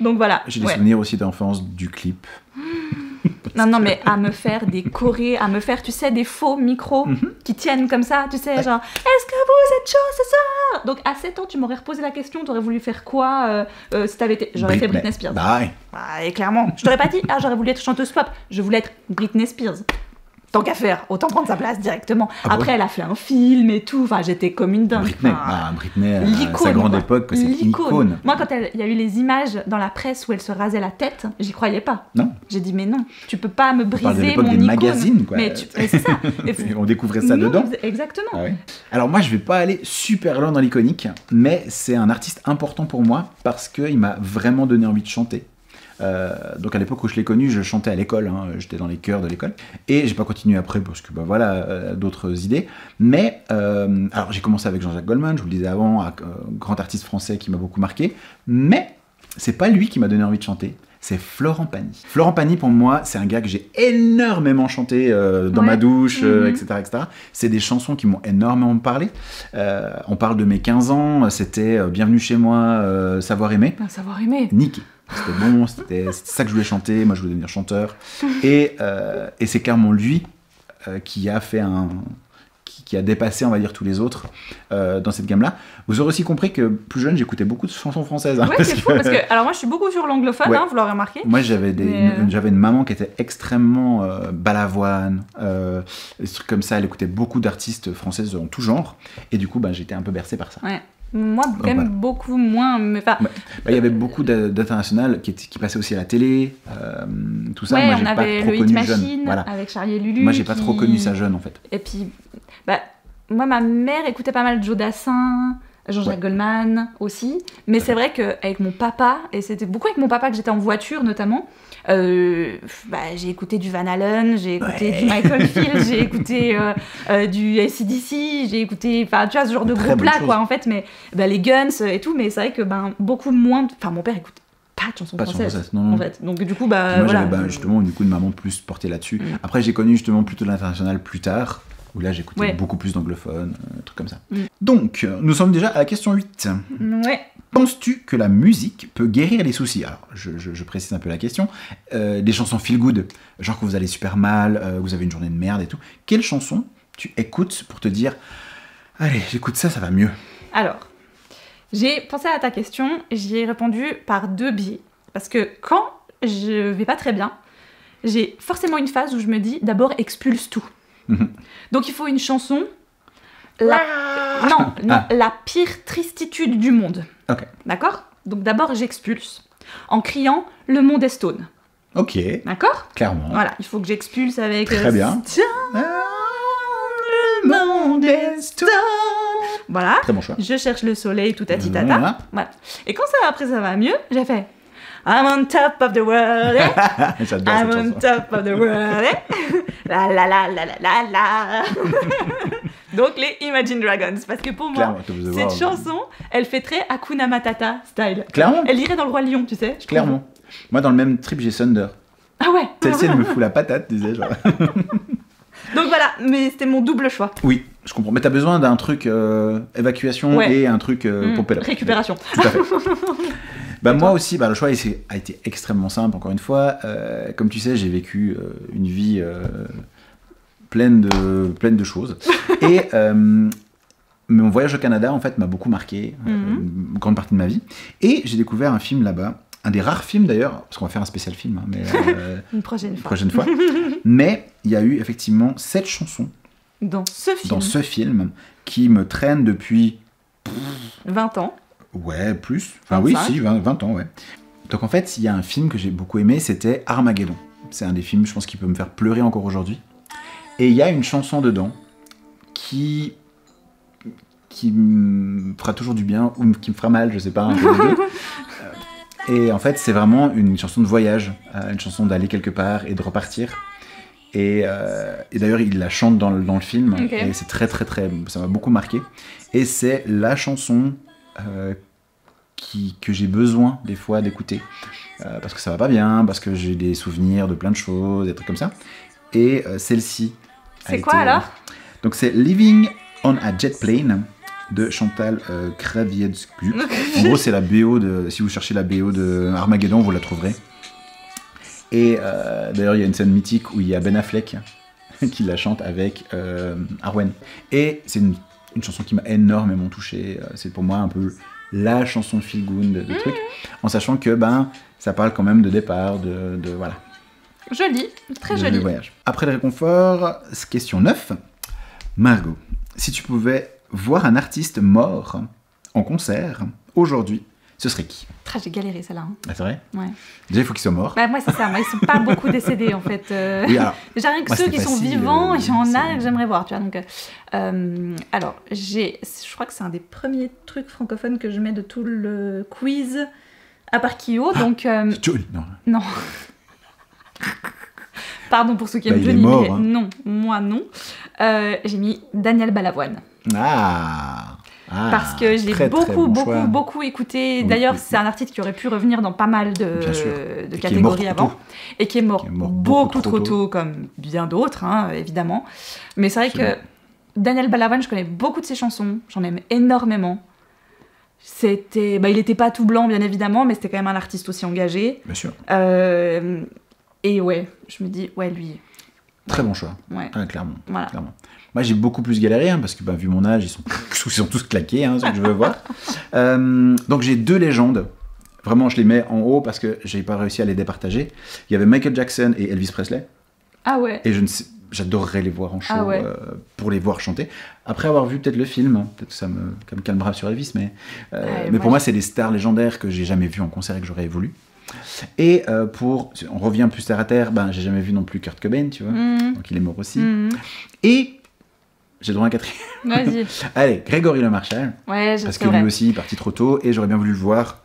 Speaker 2: Donc voilà.
Speaker 1: J'ai des souvenirs aussi d'enfance du clip.
Speaker 2: Non, mais à me faire des chorés, à me faire, tu sais, des faux micros qui tiennent comme ça, tu sais, genre, est-ce que vous êtes chaud ce soir? Donc à 7 ans, tu m'aurais reposé la question, t'aurais voulu faire quoi si t'avais été. J'aurais fait Britney Spears.
Speaker 1: Bah ouais.
Speaker 2: Et clairement, je t'aurais pas dit, j'aurais voulu être chanteuse pop, je voulais être Britney Spears. Tant qu'à faire, autant prendre sa place directement. Après, elle a fait un film et tout. Enfin, j'étais comme une dingue.
Speaker 1: Britney, à sa grande époque, c'est une icône.
Speaker 2: Moi, quand il y a eu les images dans la presse où elle se rasait la tête, j'y croyais pas.
Speaker 1: Non.
Speaker 2: J'ai dit, mais non, tu peux pas me briser
Speaker 1: on parle de l'époque
Speaker 2: mon
Speaker 1: des
Speaker 2: icône.
Speaker 1: magazines, quoi.
Speaker 2: Mais c'est ça.
Speaker 1: On découvrait ça dedans.
Speaker 2: Exactement.
Speaker 1: Ah ouais. Alors moi, je vais pas aller super loin dans l'iconique, mais c'est un artiste important pour moi parce qu'il m'a vraiment donné envie de chanter. Donc à l'époque où je l'ai connu, je chantais à l'école, hein, j'étais dans les chœurs de l'école, et j'ai pas continué après parce que d'autres idées. Mais alors j'ai commencé avec Jean-Jacques Goldman, je vous le disais avant, grand artiste français qui m'a beaucoup marqué. Mais c'est pas lui qui m'a donné envie de chanter. C'est Florent Pagny. Florent Pagny, pour moi, c'est un gars que j'ai énormément chanté dans ma douche, etc., etc. C'est des chansons qui m'ont énormément parlé. On parle de mes 15 ans, c'était Bienvenue chez moi, Savoir aimer.
Speaker 2: Savoir aimer.
Speaker 1: Niqué. C'était bon, c'était ça que je voulais chanter, moi je voulais devenir chanteur. Et c'est clairement lui qui a fait qui a dépassé, on va dire, tous les autres dans cette gamme-là. Vous aurez aussi compris que plus jeune, j'écoutais beaucoup de chansons françaises. Hein,
Speaker 2: ouais, c'est fou, parce que alors moi je suis beaucoup sur l'anglophone,
Speaker 1: ouais.
Speaker 2: Vous l'aurez remarqué.
Speaker 1: Moi j'avais une maman qui était extrêmement Balavoine, des trucs comme ça, elle écoutait beaucoup d'artistes françaises en tout genre, et du coup j'étais un peu bercé par ça.
Speaker 2: Ouais. Moi, quand même, beaucoup moins. Mais
Speaker 1: il y avait beaucoup d'international qui passaient aussi à la télé, tout ça.
Speaker 2: Ouais,
Speaker 1: moi, j'ai
Speaker 2: on
Speaker 1: pas
Speaker 2: avait
Speaker 1: trop
Speaker 2: le
Speaker 1: connu
Speaker 2: Hit
Speaker 1: jeune.
Speaker 2: Machine avec Charlie et Lulu.
Speaker 1: Moi, j'ai pas trop connu ça jeune, en fait.
Speaker 2: Et puis, moi, ma mère écoutait pas mal Joe Dassin, Jean-Jacques Goldman aussi. Mais c'est vrai qu'avec mon papa, et c'était beaucoup avec mon papa que j'étais en voiture notamment, j'ai écouté du Van Halen, j'ai écouté du Michael Field, j'ai écouté du AC/DC, j'ai écouté, enfin tu vois, ce genre de groupe là quoi en fait, mais les Guns et tout, mais c'est vrai que beaucoup moins, enfin mon père écoute pas de chansons françaises
Speaker 1: non.
Speaker 2: En fait, donc du coup
Speaker 1: moi j'avais justement du coup une maman plus portée là-dessus. Après j'ai connu justement plutôt de l'international plus tard, où là j'écoutais beaucoup plus d'anglophones, trucs comme ça. Donc nous sommes déjà à la question 8.
Speaker 2: Ouais.
Speaker 1: Penses-tu que la musique peut guérir les soucis? Alors, je précise un peu la question. Des chansons feel good, genre que vous allez super mal, vous avez une journée de merde et tout. Quelle chanson tu écoutes pour te dire « Allez, j'écoute ça, ça va mieux ».
Speaker 2: Alors, j'ai pensé à ta question, j'y ai répondu par 2 biais. Parce que quand je vais pas très bien, j'ai forcément une phase où je me dis d'abord expulse tout. Donc il faut une chanson... la pire tristitude du monde.
Speaker 1: Ok.
Speaker 2: D'accord? Donc d'abord j'expulse en criant le monde est stone.
Speaker 1: Ok.
Speaker 2: D'accord?
Speaker 1: Clairement.
Speaker 2: Voilà, il faut que j'expulse avec
Speaker 1: très bien.
Speaker 2: Le monde est stone. Voilà.
Speaker 1: Très bon choix.
Speaker 2: Je cherche le soleil, tout à titata. Voilà. Et quand après ça va mieux, j'ai fait I'm on top of the world. I'm on top of the world. La la la la la la la. Donc les Imagine Dragons, parce que pour moi, cette chanson, elle fait très Hakuna Matata style.
Speaker 1: Clairement.
Speaker 2: Elle irait dans le Roi Lion, tu sais.
Speaker 1: Clairement. Moi, dans le même trip, j'ai Thunder.
Speaker 2: Ah ouais.
Speaker 1: Celle-ci, elle me fout la patate, tu sais, genre.
Speaker 2: Donc voilà, mais c'était mon double choix.
Speaker 1: Oui, je comprends. Mais t'as besoin d'un truc évacuation et un truc pompé.
Speaker 2: Récupération.
Speaker 1: Tout à fait. Moi aussi, le choix a été extrêmement simple, encore une fois. Comme tu sais, j'ai vécu une vie pleine de choses. Et mon voyage au Canada, en fait, m'a beaucoup marqué, une grande partie de ma vie. Et j'ai découvert un film là-bas, un des rares films d'ailleurs, parce qu'on va faire un spécial film, mais
Speaker 2: une prochaine
Speaker 1: fois. Mais il y a eu effectivement 7 chansons
Speaker 2: dans ce film
Speaker 1: qui me traînent depuis
Speaker 2: 20 ans.
Speaker 1: Ouais, plus. Enfin 20 ans, ouais. Donc en fait, il y a un film que j'ai beaucoup aimé, c'était Armageddon. C'est un des films, je pense, qui peut me faire pleurer encore aujourd'hui. Et il y a une chanson dedans qui qui me fera toujours du bien ou qui me fera mal, je sais pas, un peu des deux. Et en fait, c'est vraiment une chanson de voyage, une chanson d'aller quelque part et de repartir. Et d'ailleurs, il la chante dans le film,
Speaker 2: Okay.
Speaker 1: et c'est très, ça m'a beaucoup marqué. Et c'est la chanson que j'ai besoin des fois d'écouter, parce que ça va pas bien, parce que j'ai des souvenirs de plein de choses, des trucs comme ça. Et celle-ci.
Speaker 2: C'est quoi alors?
Speaker 1: Donc c'est Living on a Jet Plane de Chantal Kravietsky. En gros, c'est la BO de. Si vous cherchez la BO de Armageddon, vous la trouverez. Et d'ailleurs, il y a une scène mythique où il y a Ben Affleck qui la chante avec Arwen. Et c'est une chanson qui m'a énormément touché. C'est pour moi un peu la chanson feel good de truc, en sachant que ça parle quand même de départ, de voilà.
Speaker 2: Joli, très joli.
Speaker 1: Voyage. Après le réconfort, question 9. Margot, si tu pouvais voir un artiste mort en concert aujourd'hui, ce serait qui?
Speaker 2: J'ai galéré celle-là. Hein.
Speaker 1: Ah, c'est vrai?
Speaker 2: Ouais.
Speaker 1: Déjà, il faut qu'il soit mort.
Speaker 2: Moi, c'est ça. Moi, ils sont pas beaucoup décédés, en fait.
Speaker 1: Oui, alors,
Speaker 2: déjà, rien que
Speaker 1: moi,
Speaker 2: ceux qui
Speaker 1: c'était
Speaker 2: sont
Speaker 1: facile,
Speaker 2: vivants, il y en a
Speaker 1: c'est-
Speaker 2: que j'aimerais voir, tu vois. Donc, alors, je crois que c'est un des premiers trucs francophones que je mets de tout le quiz, à part Kyo. Donc,
Speaker 1: Johnny, non.
Speaker 2: non. Pardon pour ceux qui aiment
Speaker 1: Il est
Speaker 2: Johnny,
Speaker 1: mort,
Speaker 2: mais
Speaker 1: hein.
Speaker 2: non, moi non. J'ai mis Daniel Balavoine.
Speaker 1: Ah,
Speaker 2: Parce que je l'ai
Speaker 1: très, très bon choix.
Speaker 2: beaucoup écouté.
Speaker 1: Oui,
Speaker 2: D'ailleurs,
Speaker 1: oui,
Speaker 2: c'est un artiste qui aurait pu revenir dans pas mal
Speaker 1: Bien sûr.
Speaker 2: de
Speaker 1: Et qui est mort
Speaker 2: catégories
Speaker 1: trop
Speaker 2: avant.
Speaker 1: tôt.
Speaker 2: Et qui est mort,
Speaker 1: Qui est mort
Speaker 2: beaucoup trop tôt, comme bien d'autres, hein, évidemment. Mais c'est vrai
Speaker 1: Absolument.
Speaker 2: que Daniel Balavoine, je connais beaucoup de ses chansons. J'en aime énormément. Il n'était pas tout blanc, bien évidemment, mais c'était quand même un artiste aussi engagé.
Speaker 1: Bien sûr.
Speaker 2: Et ouais, je me dis, ouais, lui.
Speaker 1: Très bon choix.
Speaker 2: Ouais.
Speaker 1: Ah, clairement.
Speaker 2: Voilà.
Speaker 1: Clairement. Moi, j'ai beaucoup plus galéré, hein, parce que vu mon âge, ils sont tous claqués, hein, ce que je veux voir. Donc, j'ai 2 légendes. Vraiment, je les mets en haut parce que j'ai pas réussi à les départager. Il y avait Michael Jackson et Elvis Presley.
Speaker 2: Ah ouais.
Speaker 1: Et j'adorerais les voir en show,
Speaker 2: Ah ouais.
Speaker 1: pour les voir chanter. Après avoir vu peut-être le film, hein, peut-être que ça me calmera sur Elvis, mais pour moi, c'est des stars légendaires que j'ai jamais vues en concert et que j'aurais voulu. Et on revient plus terre à terre, j'ai jamais vu non plus Kurt Cobain, tu vois, donc il est mort aussi. Et j'ai droit à un 4e.
Speaker 2: Vas-y.
Speaker 1: Allez, Grégory Le Marchal,
Speaker 2: Ouais,
Speaker 1: parce
Speaker 2: c'est
Speaker 1: que
Speaker 2: vrai.
Speaker 1: lui aussi est parti trop tôt et j'aurais bien voulu le voir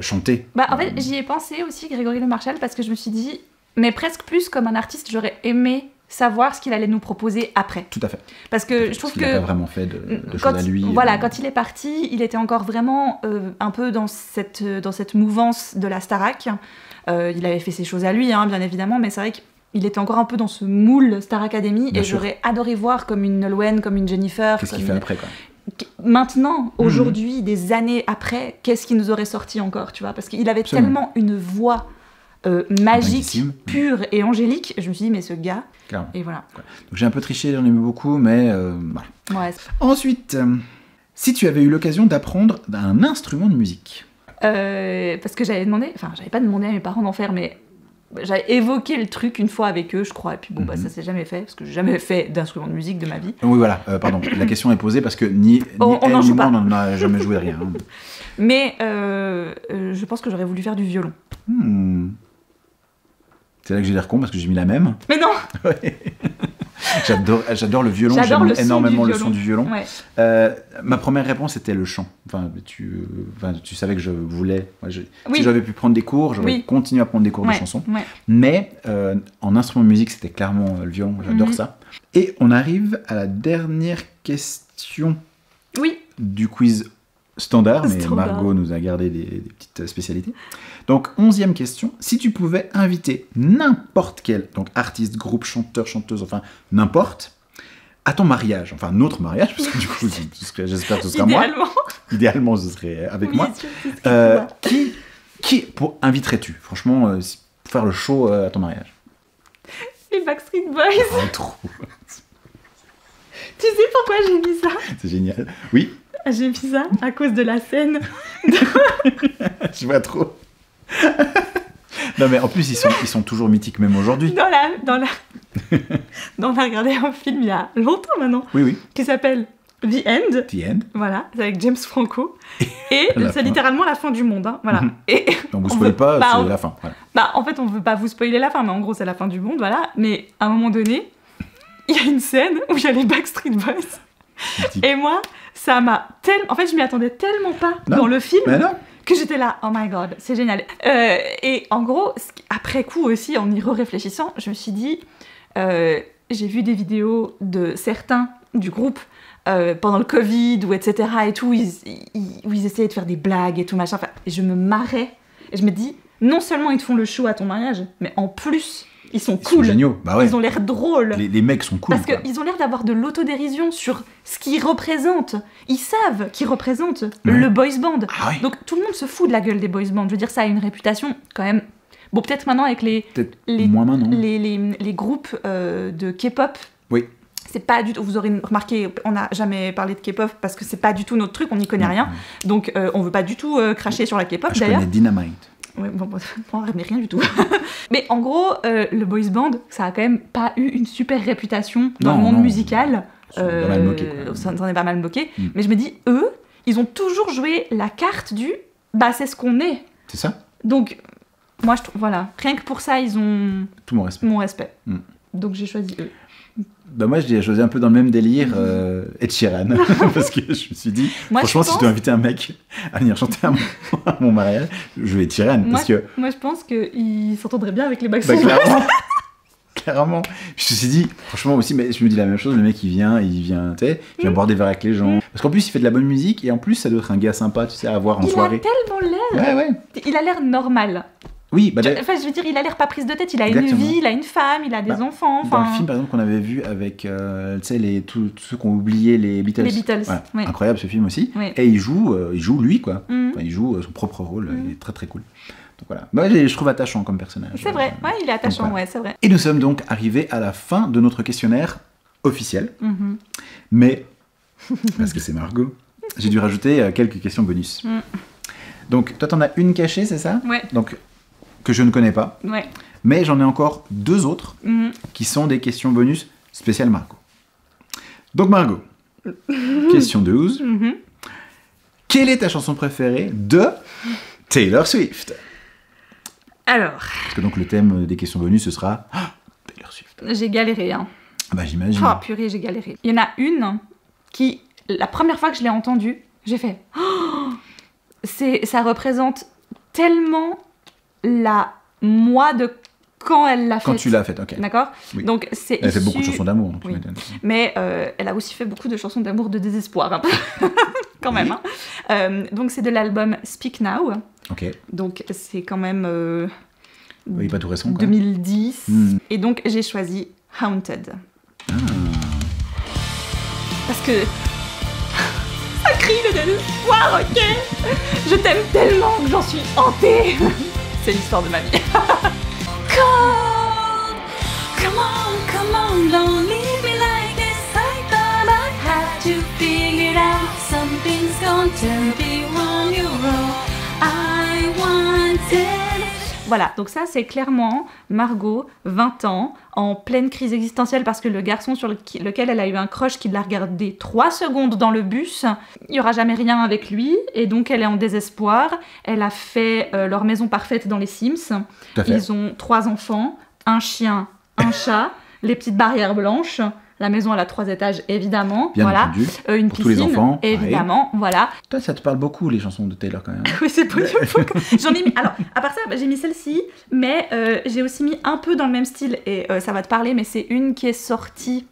Speaker 1: chanter.
Speaker 2: En fait, j'y ai pensé aussi, Grégory Le Marchal, parce que je me suis dit, mais presque plus comme un artiste, j'aurais aimé savoir ce qu'il allait nous proposer après.
Speaker 1: Tout à fait.
Speaker 2: Parce que je
Speaker 1: Parce
Speaker 2: trouve
Speaker 1: qu'il
Speaker 2: que...
Speaker 1: n'a pas vraiment fait de
Speaker 2: quand,
Speaker 1: choses à lui.
Speaker 2: voilà, quand il est parti, il était encore vraiment un peu dans cette mouvance de la Starac. Il avait fait ses choses à lui, hein, bien évidemment, mais c'est vrai qu'il était encore un peu dans ce moule Star Academy.
Speaker 1: Bien
Speaker 2: et
Speaker 1: sûr.
Speaker 2: j'aurais adoré voir comme une Nolwenn, comme une Jennifer.
Speaker 1: Qu'est-ce
Speaker 2: comme
Speaker 1: qu'il fait
Speaker 2: une-
Speaker 1: après, quoi?
Speaker 2: Maintenant, aujourd'hui, des années après, qu'est-ce qui nous aurait sorti encore, tu vois? Parce qu'il avait
Speaker 1: Absolument.
Speaker 2: tellement une voix magique,
Speaker 1: Magnifique.
Speaker 2: pure et angélique. Je me suis dit, mais ce gars...
Speaker 1: Clairement.
Speaker 2: Et voilà.
Speaker 1: Donc j'ai un peu triché, j'en ai mis beaucoup, mais voilà.
Speaker 2: Ouais.
Speaker 1: Ensuite, si tu avais eu l'occasion d'apprendre un instrument de musique.
Speaker 2: Parce que j'avais pas demandé à mes parents d'en faire, mais j'avais évoqué le truc une fois avec eux, je crois, et puis ça s'est jamais fait, parce que j'ai jamais fait d'instrument de musique de ma vie.
Speaker 1: Oui, voilà, pardon, la question est posée parce que ni
Speaker 2: On
Speaker 1: elle
Speaker 2: n'en
Speaker 1: ni
Speaker 2: joue
Speaker 1: moi,
Speaker 2: pas.
Speaker 1: on n'en a jamais joué de rien. Hein.
Speaker 2: Mais je pense que j'aurais voulu faire du violon.
Speaker 1: C'est là que j'ai l'air con parce que j'ai mis la même.
Speaker 2: Mais non.
Speaker 1: Ouais. J'adore le violon,
Speaker 2: J'adore
Speaker 1: j'aime
Speaker 2: le son
Speaker 1: énormément
Speaker 2: du
Speaker 1: le son du violon.
Speaker 2: Ouais.
Speaker 1: Ma première réponse était le chant. Tu savais que je voulais.
Speaker 2: Oui.
Speaker 1: Si j'avais pu prendre des cours, j'aurais
Speaker 2: Oui.
Speaker 1: continué à prendre des cours de
Speaker 2: Ouais,
Speaker 1: chanson.
Speaker 2: ouais.
Speaker 1: Mais en instrument de musique, c'était clairement le violon. J'adore ça. Et on arrive à la dernière question
Speaker 2: Oui.
Speaker 1: du quiz standard, mais
Speaker 2: Standard.
Speaker 1: Margot nous a gardé des petites spécialités. Donc, 11e question. Si tu pouvais inviter n'importe quel, donc artiste, groupe, chanteur, chanteuse, enfin n'importe, à ton mariage, enfin notre mariage, parce que du coup, j'espère que ce sera moi.
Speaker 2: Idéalement.
Speaker 1: Idéalement, ce serait avec moi.
Speaker 2: Oui, sûr,
Speaker 1: Qui inviterais-tu, franchement, pour faire le show à ton mariage?
Speaker 2: Les Backstreet Boys.
Speaker 1: Oh, trop.
Speaker 2: Tu sais pourquoi j'ai mis ça?
Speaker 1: C'est génial. Oui,
Speaker 2: J'ai mis ça à cause de la scène.
Speaker 1: je vois trop. Non, mais en plus, ils sont toujours mythiques, même aujourd'hui.
Speaker 2: On a regardé un film il y a longtemps maintenant,
Speaker 1: Oui, oui.
Speaker 2: qui s'appelle The End.
Speaker 1: The End.
Speaker 2: Voilà, c'est avec James Franco. Et
Speaker 1: La
Speaker 2: c'est
Speaker 1: fin.
Speaker 2: littéralement la fin du monde. Hein, voilà. Et
Speaker 1: On vous
Speaker 2: on
Speaker 1: spoil
Speaker 2: veut-
Speaker 1: pas,
Speaker 2: bah,
Speaker 1: c'est
Speaker 2: on-
Speaker 1: la fin. Voilà.
Speaker 2: en fait, on veut pas vous spoiler la fin, mais en gros, c'est la fin du monde, voilà. Mais à un moment donné, il y a une scène où il y a les Backstreet Boys.
Speaker 1: Mythique.
Speaker 2: Et moi, ça m'a tellement... En fait, je m'y attendais tellement pas
Speaker 1: Non.
Speaker 2: dans le film
Speaker 1: Mais non.
Speaker 2: que j'étais là, oh my god, c'est génial. Et en gros, après coup aussi, en y réfléchissant, je me suis dit, j'ai vu des vidéos de certains du groupe pendant le Covid ou etc. et tout, où ils essayaient de faire des blagues et tout machin. Enfin, et je me marrais et je me dis, non seulement ils te font le show à ton mariage, mais en plus, ils sont
Speaker 1: Ils sont
Speaker 2: cool.
Speaker 1: géniaux. Bah ouais.
Speaker 2: Ils ont l'air drôles.
Speaker 1: Les mecs sont cool.
Speaker 2: Parce
Speaker 1: quoi.
Speaker 2: qu'ils ont l'air d'avoir de l'autodérision sur ce qu'ils représentent. Ils savent qu'ils représentent le boys band.
Speaker 1: Ah ouais.
Speaker 2: Donc tout le monde se fout de la gueule des boys bands. Je veux dire, ça a une réputation quand même. Bon, peut-être maintenant avec les
Speaker 1: Moins maintenant.
Speaker 2: les groupes de K-pop.
Speaker 1: Oui.
Speaker 2: C'est pas du tout. Vous aurez remarqué, on n'a jamais parlé de K-pop parce que c'est pas du tout notre truc, on n'y connaît rien. Donc on veut pas du tout cracher sur la K-pop
Speaker 1: Je
Speaker 2: d'ailleurs.
Speaker 1: connais Dynamite.
Speaker 2: Ouais, bon, mais rien du tout. Mais en gros, le boys band, ça a quand même pas eu une super réputation dans le monde musical.
Speaker 1: Ils sont pas mal moqués, quoi.
Speaker 2: Ça s'en est pas mal moqué. Mais je me dis, eux, ils ont toujours joué la carte du bah c'est ce qu'on est.
Speaker 1: C'est ça.
Speaker 2: Donc, moi je trouve, voilà, rien que pour ça, ils ont
Speaker 1: Tout mon respect.
Speaker 2: mon respect.
Speaker 1: Mm.
Speaker 2: Donc j'ai choisi eux.
Speaker 1: Bah moi, j'ai choisi un peu dans le même délire Ed Sheeran. Parce que je me suis dit,
Speaker 2: Moi,
Speaker 1: franchement,
Speaker 2: je
Speaker 1: si je dois inviter un mec à venir chanter à mon mariage, je vais Ed Sheeran.
Speaker 2: Moi,
Speaker 1: Parce que,
Speaker 2: moi je pense qu'ils s'entendraient bien avec les
Speaker 1: bah,
Speaker 2: Backstreet Boys.
Speaker 1: clairement, clairement. Je me suis dit, franchement aussi, mais je me dis la même chose, le mec il vient, tu sais, il vient boire des verres avec les gens. Parce qu'en plus, il fait de la bonne musique et en plus, ça doit être un gars sympa, tu sais, à voir en
Speaker 2: Il
Speaker 1: soirée.
Speaker 2: a tellement l'air.
Speaker 1: Ouais, ouais.
Speaker 2: Il a l'air normal.
Speaker 1: Oui, bah,
Speaker 2: Enfin, je veux dire, il a l'air pas prise de tête. Il a
Speaker 1: Exactement.
Speaker 2: une vie, il a une femme, il a des
Speaker 1: Bah,
Speaker 2: enfants.
Speaker 1: dans le
Speaker 2: Enfin,
Speaker 1: film, par exemple, qu'on avait vu avec, tu sais, tous ceux qui ont oublié les Beatles.
Speaker 2: Les Beatles,
Speaker 1: Ouais.
Speaker 2: ouais.
Speaker 1: Incroyable ce film aussi.
Speaker 2: Ouais.
Speaker 1: Et il joue lui, quoi.
Speaker 2: Mhm.
Speaker 1: Enfin, il joue son propre rôle, il est très très cool. Donc voilà. Moi, je trouve attachant comme personnage.
Speaker 2: c'est vrai. Ouais, il est attachant.
Speaker 1: Donc, voilà.
Speaker 2: Ouais, c'est vrai.
Speaker 1: Et nous sommes donc arrivés à la fin de notre questionnaire officiel.
Speaker 2: Mhm.
Speaker 1: Mais, parce que c'est Margot, j'ai dû rajouter quelques questions bonus.
Speaker 2: Mm.
Speaker 1: Donc, toi, t'en as une cachée, c'est ça?
Speaker 2: Ouais.
Speaker 1: Donc, que je ne connais pas.
Speaker 2: Ouais.
Speaker 1: Mais j'en ai encore 2 autres
Speaker 2: Mhm.
Speaker 1: qui sont des questions bonus spéciales Margot. Donc, Margot, question 12.
Speaker 2: Mhm.
Speaker 1: Quelle est ta chanson préférée de Taylor Swift?
Speaker 2: Alors,
Speaker 1: Parce que donc, le thème des questions bonus, ce sera Taylor Swift.
Speaker 2: j'ai galéré. Hein.
Speaker 1: Ah bah, j'imagine.
Speaker 2: Oh purée, j'ai galéré. Il y en a une qui, la première fois que je l'ai entendue, j'ai fait. Oh, ça représente tellement la moi de quand elle l'a faite.
Speaker 1: Quand tu l'as faite, ok.
Speaker 2: D'accord.
Speaker 1: Oui.
Speaker 2: Donc c'est.
Speaker 1: Elle fait beaucoup de
Speaker 2: issu-
Speaker 1: chansons d'amour, donc tu
Speaker 2: Oui.
Speaker 1: m'étonnes.
Speaker 2: Mais elle a aussi fait beaucoup de chansons d'amour de désespoir, un peu. Quand même. Hein. Donc c'est de l'album Speak Now.
Speaker 1: Ok.
Speaker 2: Donc c'est quand même
Speaker 1: Oui, pas tout récent, quoi.
Speaker 2: 2010.
Speaker 1: Hmm.
Speaker 2: Et donc j'ai choisi Haunted.
Speaker 1: Ah.
Speaker 2: Parce que ça crie le désespoir, ok. Je t'aime tellement que j'en suis hantée. C'est l'histoire de ma vie.
Speaker 4: Come on, don't leave me like this. I thought I had to figure it out. Something's going to be wrong, you're wrong. I wanted.
Speaker 2: Voilà, donc ça c'est clairement Margot, 20 ans, en pleine crise existentielle parce que le garçon sur lequel elle a eu un crush qui l'a regardé 3 secondes dans le bus, il n'y aura jamais rien avec lui et donc elle est en désespoir. Elle a fait leur maison parfaite dans les Sims.
Speaker 1: Tout à fait.
Speaker 2: Ils ont 3 enfants, un chien, un chat, les petites barrières blanches. La maison elle a 3 étages évidemment,
Speaker 1: Bien
Speaker 2: voilà.
Speaker 1: entendu.
Speaker 2: Une
Speaker 1: Pour tous les
Speaker 2: piscine,
Speaker 1: enfants,
Speaker 2: évidemment, voilà.
Speaker 1: Toi, ça te parle beaucoup, les chansons de Taylor, quand même.
Speaker 2: Oui, c'est possible. J'en ai mis. Alors, à part ça, j'ai mis celle-ci, mais j'ai aussi mis un peu dans le même style et ça va te parler, mais c'est une qui est sortie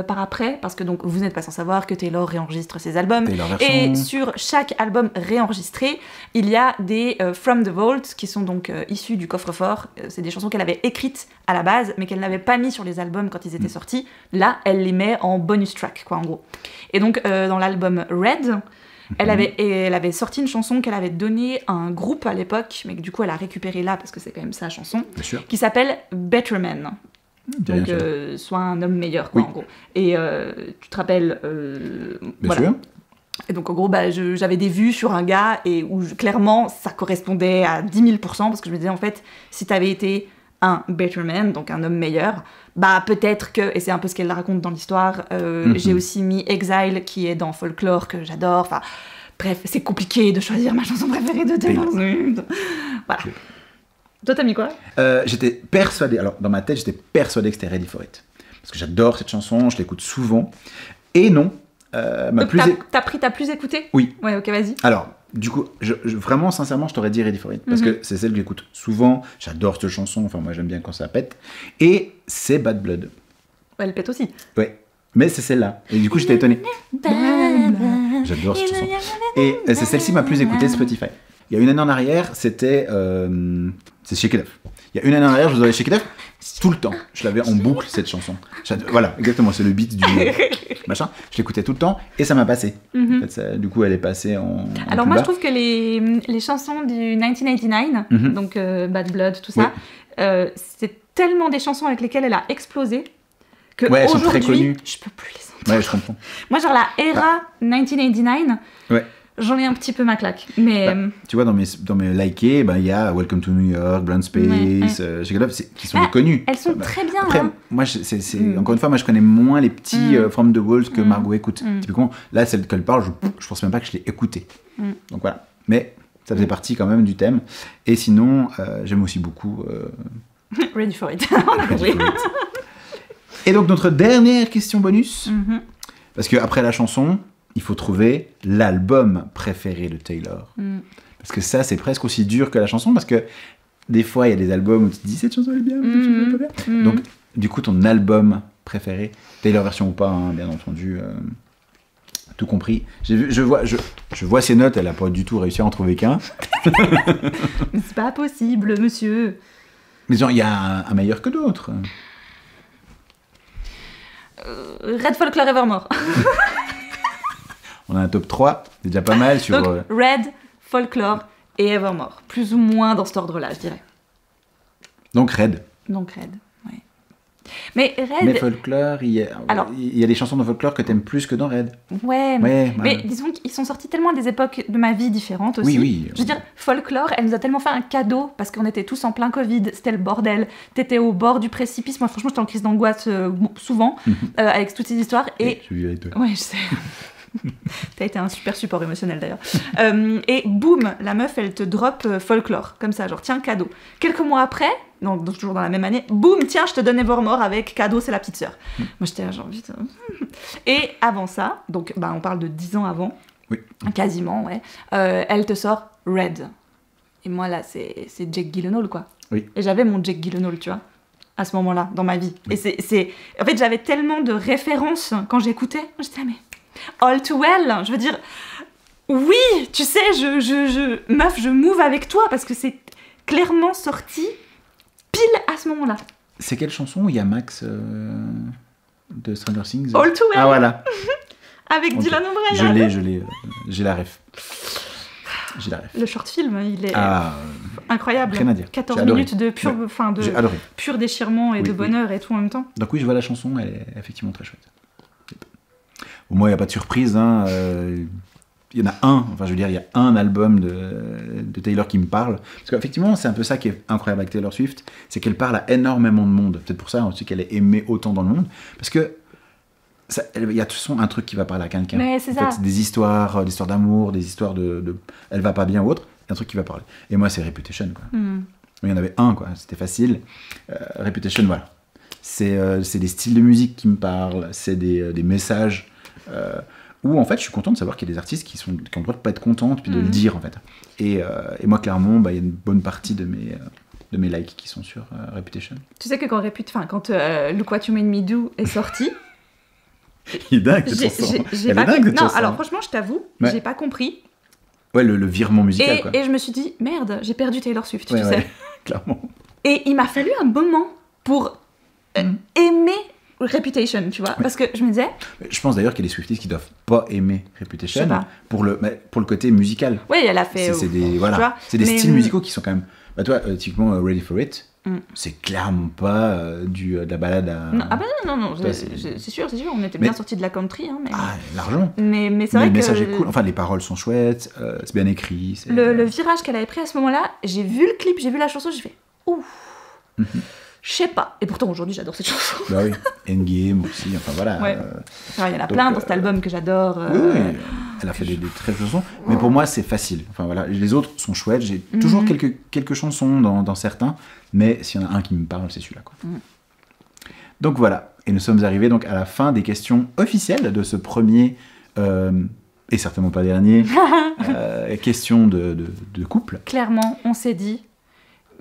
Speaker 2: par après, parce que donc vous n'êtes pas sans savoir que Taylor réenregistre ses albums.
Speaker 1: Taylor version.
Speaker 2: Et sur chaque album réenregistré, il y a des From the Vault qui sont donc issus du coffre-fort. C'est des chansons qu'elle avait écrites à la base, mais qu'elle n'avait pas mis sur les albums quand ils étaient sortis. Là, elle les met en bonus track, quoi, en gros. Et donc, dans l'album Red, elle avait sorti une chanson qu'elle avait donnée à un groupe à l'époque, mais que du coup, elle a récupéré là, parce que c'est quand même sa chanson,
Speaker 1: Bien sûr.
Speaker 2: qui s'appelle Better Man.
Speaker 1: Bien
Speaker 2: Donc,
Speaker 1: sûr.
Speaker 2: soit un homme meilleur, quoi,
Speaker 1: Oui.
Speaker 2: en gros. Et tu te rappelles...
Speaker 1: Bien
Speaker 2: voilà.
Speaker 1: sûr.
Speaker 2: Et donc, en gros, bah, j'avais des vues sur un gars et où clairement, ça correspondait à 10 000%, parce que je me disais, en fait, si t'avais été un better man, donc un homme meilleur, bah peut-être que, et c'est un peu ce qu'elle raconte dans l'histoire, j'ai aussi mis Exile, qui est dans Folklore, que j'adore, enfin... Bref, c'est compliqué de choisir ma chanson préférée de Taylor Swift. Voilà. Toi, t'as mis quoi?
Speaker 1: J'étais persuadé, alors dans ma tête, j'étais persuadé que c'était Ready for It. Parce que j'adore cette chanson, je l'écoute souvent. Et non, ma plus...
Speaker 2: T'as plus écouté?
Speaker 1: Oui.
Speaker 2: Ouais, ok, vas-y.
Speaker 1: Alors, du coup, vraiment, sincèrement, je t'aurais dit Ready for It. Parce que c'est celle que j'écoute souvent. J'adore cette chanson. Enfin, moi, j'aime bien quand ça pète. Et c'est Bad Blood.
Speaker 2: Ouais, elle pète aussi.
Speaker 1: Ouais. Mais c'est celle-là. Et du coup, j'étais étonné. J'adore cette chanson. Et c'est celle-ci ma plus écoutée de Spotify. Il y a une année en arrière, c'était... c'est Shake It Off. Il y a une année en arrière, je vous avais Shake It Off tout le temps. Je l'avais en boucle, cette chanson. Voilà, exactement, c'est le beat du machin. Je l'écoutais tout le temps et ça m'a passé. En fait, du coup, elle est passée en
Speaker 2: Alors
Speaker 1: plus
Speaker 2: moi,
Speaker 1: bas.
Speaker 2: je trouve que les chansons du 1989, donc Bad Blood, tout ça, c'est tellement des chansons avec lesquelles elle a explosé que
Speaker 1: Ouais, elles sont très
Speaker 2: aujourd'hui,
Speaker 1: connues.
Speaker 2: je peux plus les entendre.
Speaker 1: Ouais, je comprends.
Speaker 2: Moi, genre la era 1989,
Speaker 1: Ouais.
Speaker 2: j'en ai un petit peu ma claque. Mais
Speaker 1: Tu vois, dans mes likés, il y a Welcome to New York, Blind Space, Shake It Off, qui sont des connus.
Speaker 2: elles sont très bien.
Speaker 1: Après,
Speaker 2: hein.
Speaker 1: moi, encore une fois, moi, je connais moins les petits From the Walls que Margot écoute. Typiquement, là, celle qu'elle parle, je pense même pas que je l'ai écoutée. Donc voilà. Mais ça faisait partie quand même du thème. Et sinon, j'aime aussi beaucoup...
Speaker 2: Ready for It. On a compris.
Speaker 1: Et donc, notre dernière question bonus, parce qu'après la chanson, il faut trouver l'album préféré de Taylor. Parce que ça, c'est presque aussi dur que la chanson, parce que des fois, il y a des albums où tu te dis, cette chanson elle est bien, cette chanson elle est pas bien. Donc, du coup, ton album préféré, Taylor version ou pas, hein, bien entendu, tout compris. Je vois ses notes, elle n'a pas du tout réussi à en trouver qu'un.
Speaker 2: Mais c'est pas possible, monsieur.
Speaker 1: Mais genre, il y a un meilleur que d'autres.
Speaker 2: Red Folklore Evermore.
Speaker 1: On a un top 3, c'est déjà pas mal sur...
Speaker 2: Donc, Red, Folklore et Evermore. Plus ou moins dans cet ordre-là, je dirais.
Speaker 1: Donc Red.
Speaker 2: Donc Red, ouais. Mais Red...
Speaker 1: Mais Folklore, il y a des chansons de Folklore que t'aimes plus que dans Red.
Speaker 2: Ouais,
Speaker 1: Ouais,
Speaker 2: mais disons qu'ils sont sortis tellement à des époques de ma vie différentes aussi.
Speaker 1: Oui.
Speaker 2: Je veux dire, Folklore, elle nous a tellement fait un cadeau parce qu'on était tous en plein Covid, c'était le bordel. T'étais au bord du précipice. Moi, franchement, j'étais en crise d'angoisse souvent avec toutes ces histoires. Et
Speaker 1: Je vis avec toi.
Speaker 2: ouais, je sais. T'as été un super support émotionnel d'ailleurs. Et boum, la meuf, elle te drop Folklore, comme ça, genre tiens, cadeau. Quelques mois après, non, toujours dans la même année, boum, tiens, je te donne Evermore avec cadeau, c'est la petite sœur. Moi j'étais là, genre vite. Et avant ça, donc on parle de 10 ans avant,
Speaker 1: Oui.
Speaker 2: quasiment, ouais, elle te sort Red. Et moi là, c'est Jake Gyllenhaal, quoi.
Speaker 1: Oui.
Speaker 2: Et j'avais mon Jake Gyllenhaal, tu vois, à ce moment-là, dans ma vie.
Speaker 1: Oui.
Speaker 2: Et en fait, j'avais tellement de références quand j'écoutais, j'étais là, mais all too well, je veux dire, oui, tu sais, meuf, je move avec toi parce que c'est clairement sorti pile à ce moment-là.
Speaker 1: C'est quelle chanson où il y a Max de Stranger Things?
Speaker 2: All too well.
Speaker 1: Ah voilà.
Speaker 2: Avec
Speaker 1: Ok.
Speaker 2: Dylan O'Brien.
Speaker 1: J'ai la ref.
Speaker 2: Le short film, il est
Speaker 1: Ah,
Speaker 2: incroyable.
Speaker 1: rien à dire.
Speaker 2: 14
Speaker 1: J'ai adoré.
Speaker 2: minutes de pur,
Speaker 1: Ouais. J'ai adoré.
Speaker 2: pur déchirement et
Speaker 1: Oui,
Speaker 2: de
Speaker 1: oui.
Speaker 2: bonheur et tout en même temps.
Speaker 1: Donc oui, je vois la chanson, elle est effectivement très chouette. Au moins, il n'y a pas de surprise. Hein. Il y en a un, enfin je veux dire, il y a un album de Taylor qui me parle. Parce qu'effectivement, c'est un peu ça qui est incroyable avec Taylor Swift, c'est qu'elle parle à énormément de monde. Peut-être pour ça aussi qu'elle est aimée autant dans le monde. Parce que il y a de toute façon un truc qui va parler à quelqu'un.
Speaker 2: Mais c'est
Speaker 1: en
Speaker 2: ça.
Speaker 1: fait, des histoires d'amour, des histoires de elle va pas bien ou autre, il y a un truc qui va parler. Et moi, c'est Reputation, quoi. Il y en avait un, quoi. C'était facile. Reputation, voilà. C'est des styles de musique qui me parlent, c'est des messages où, en fait, je suis content de savoir qu'il y a des artistes qui ont le droit de pas être contents, puis de le dire, en fait. Et moi, clairement, il y a une bonne partie de mes likes qui sont sur Reputation.
Speaker 2: Tu sais que quand Look What You Made Me Do est sorti,
Speaker 1: Il est dingue, cette chanson.
Speaker 2: j'ai
Speaker 1: Elle
Speaker 2: pas
Speaker 1: est dingue,
Speaker 2: compris.
Speaker 1: cette
Speaker 2: Non,
Speaker 1: chanson.
Speaker 2: alors franchement, je t'avoue,
Speaker 1: Ouais.
Speaker 2: j'ai pas compris.
Speaker 1: Ouais, le virement musical, quoi.
Speaker 2: Et je me suis dit, merde, j'ai perdu Taylor Swift,
Speaker 1: Ouais,
Speaker 2: tu
Speaker 1: ouais,
Speaker 2: sais.
Speaker 1: clairement.
Speaker 2: Et il m'a fallu un moment pour aimer Reputation, tu vois. Parce que je me disais,
Speaker 1: Je pense d'ailleurs qu'il y a des Swifties qui doivent pas aimer Reputation
Speaker 2: Je sais pas.
Speaker 1: pour le côté musical.
Speaker 2: oui, elle a fait.
Speaker 1: C'est
Speaker 2: tu
Speaker 1: des, voilà,
Speaker 2: vois,
Speaker 1: c'est des
Speaker 2: mais,
Speaker 1: styles musicaux qui sont quand même... Bah toi, typiquement, Ready for It,
Speaker 2: Mm.
Speaker 1: c'est clairement pas de la balade à...
Speaker 2: Non, ah bah non,
Speaker 1: Toi,
Speaker 2: c'est sûr, on était
Speaker 1: Mais-
Speaker 2: bien sortis de la country, hein, mais,
Speaker 1: Ah, largement.
Speaker 2: mais c'est
Speaker 1: Mais
Speaker 2: vrai
Speaker 1: le
Speaker 2: que
Speaker 1: message est cool. Enfin, les paroles sont chouettes, c'est bien écrit. c'est-
Speaker 2: le virage qu'elle avait pris à ce moment-là, j'ai vu le clip, j'ai vu la chanson, j'ai fait, ouf, je sais pas. Et pourtant, aujourd'hui, j'adore cette chanson.
Speaker 1: Bah oui, Endgame aussi, enfin voilà.
Speaker 2: Ouais. Alors, il y en a
Speaker 1: Donc,
Speaker 2: plein dans cet album que j'adore.
Speaker 1: Oui, oui, elle a fait des très belles chansons, mais pour moi c'est facile. Enfin voilà, les autres sont chouettes. J'ai toujours quelques chansons dans certains, mais s'il y en a un qui me parle, c'est celui-là, quoi. Donc voilà, et nous sommes arrivés donc à la fin des questions officielles de ce premier et certainement pas dernier, question de couple.
Speaker 2: Clairement, on s'est dit,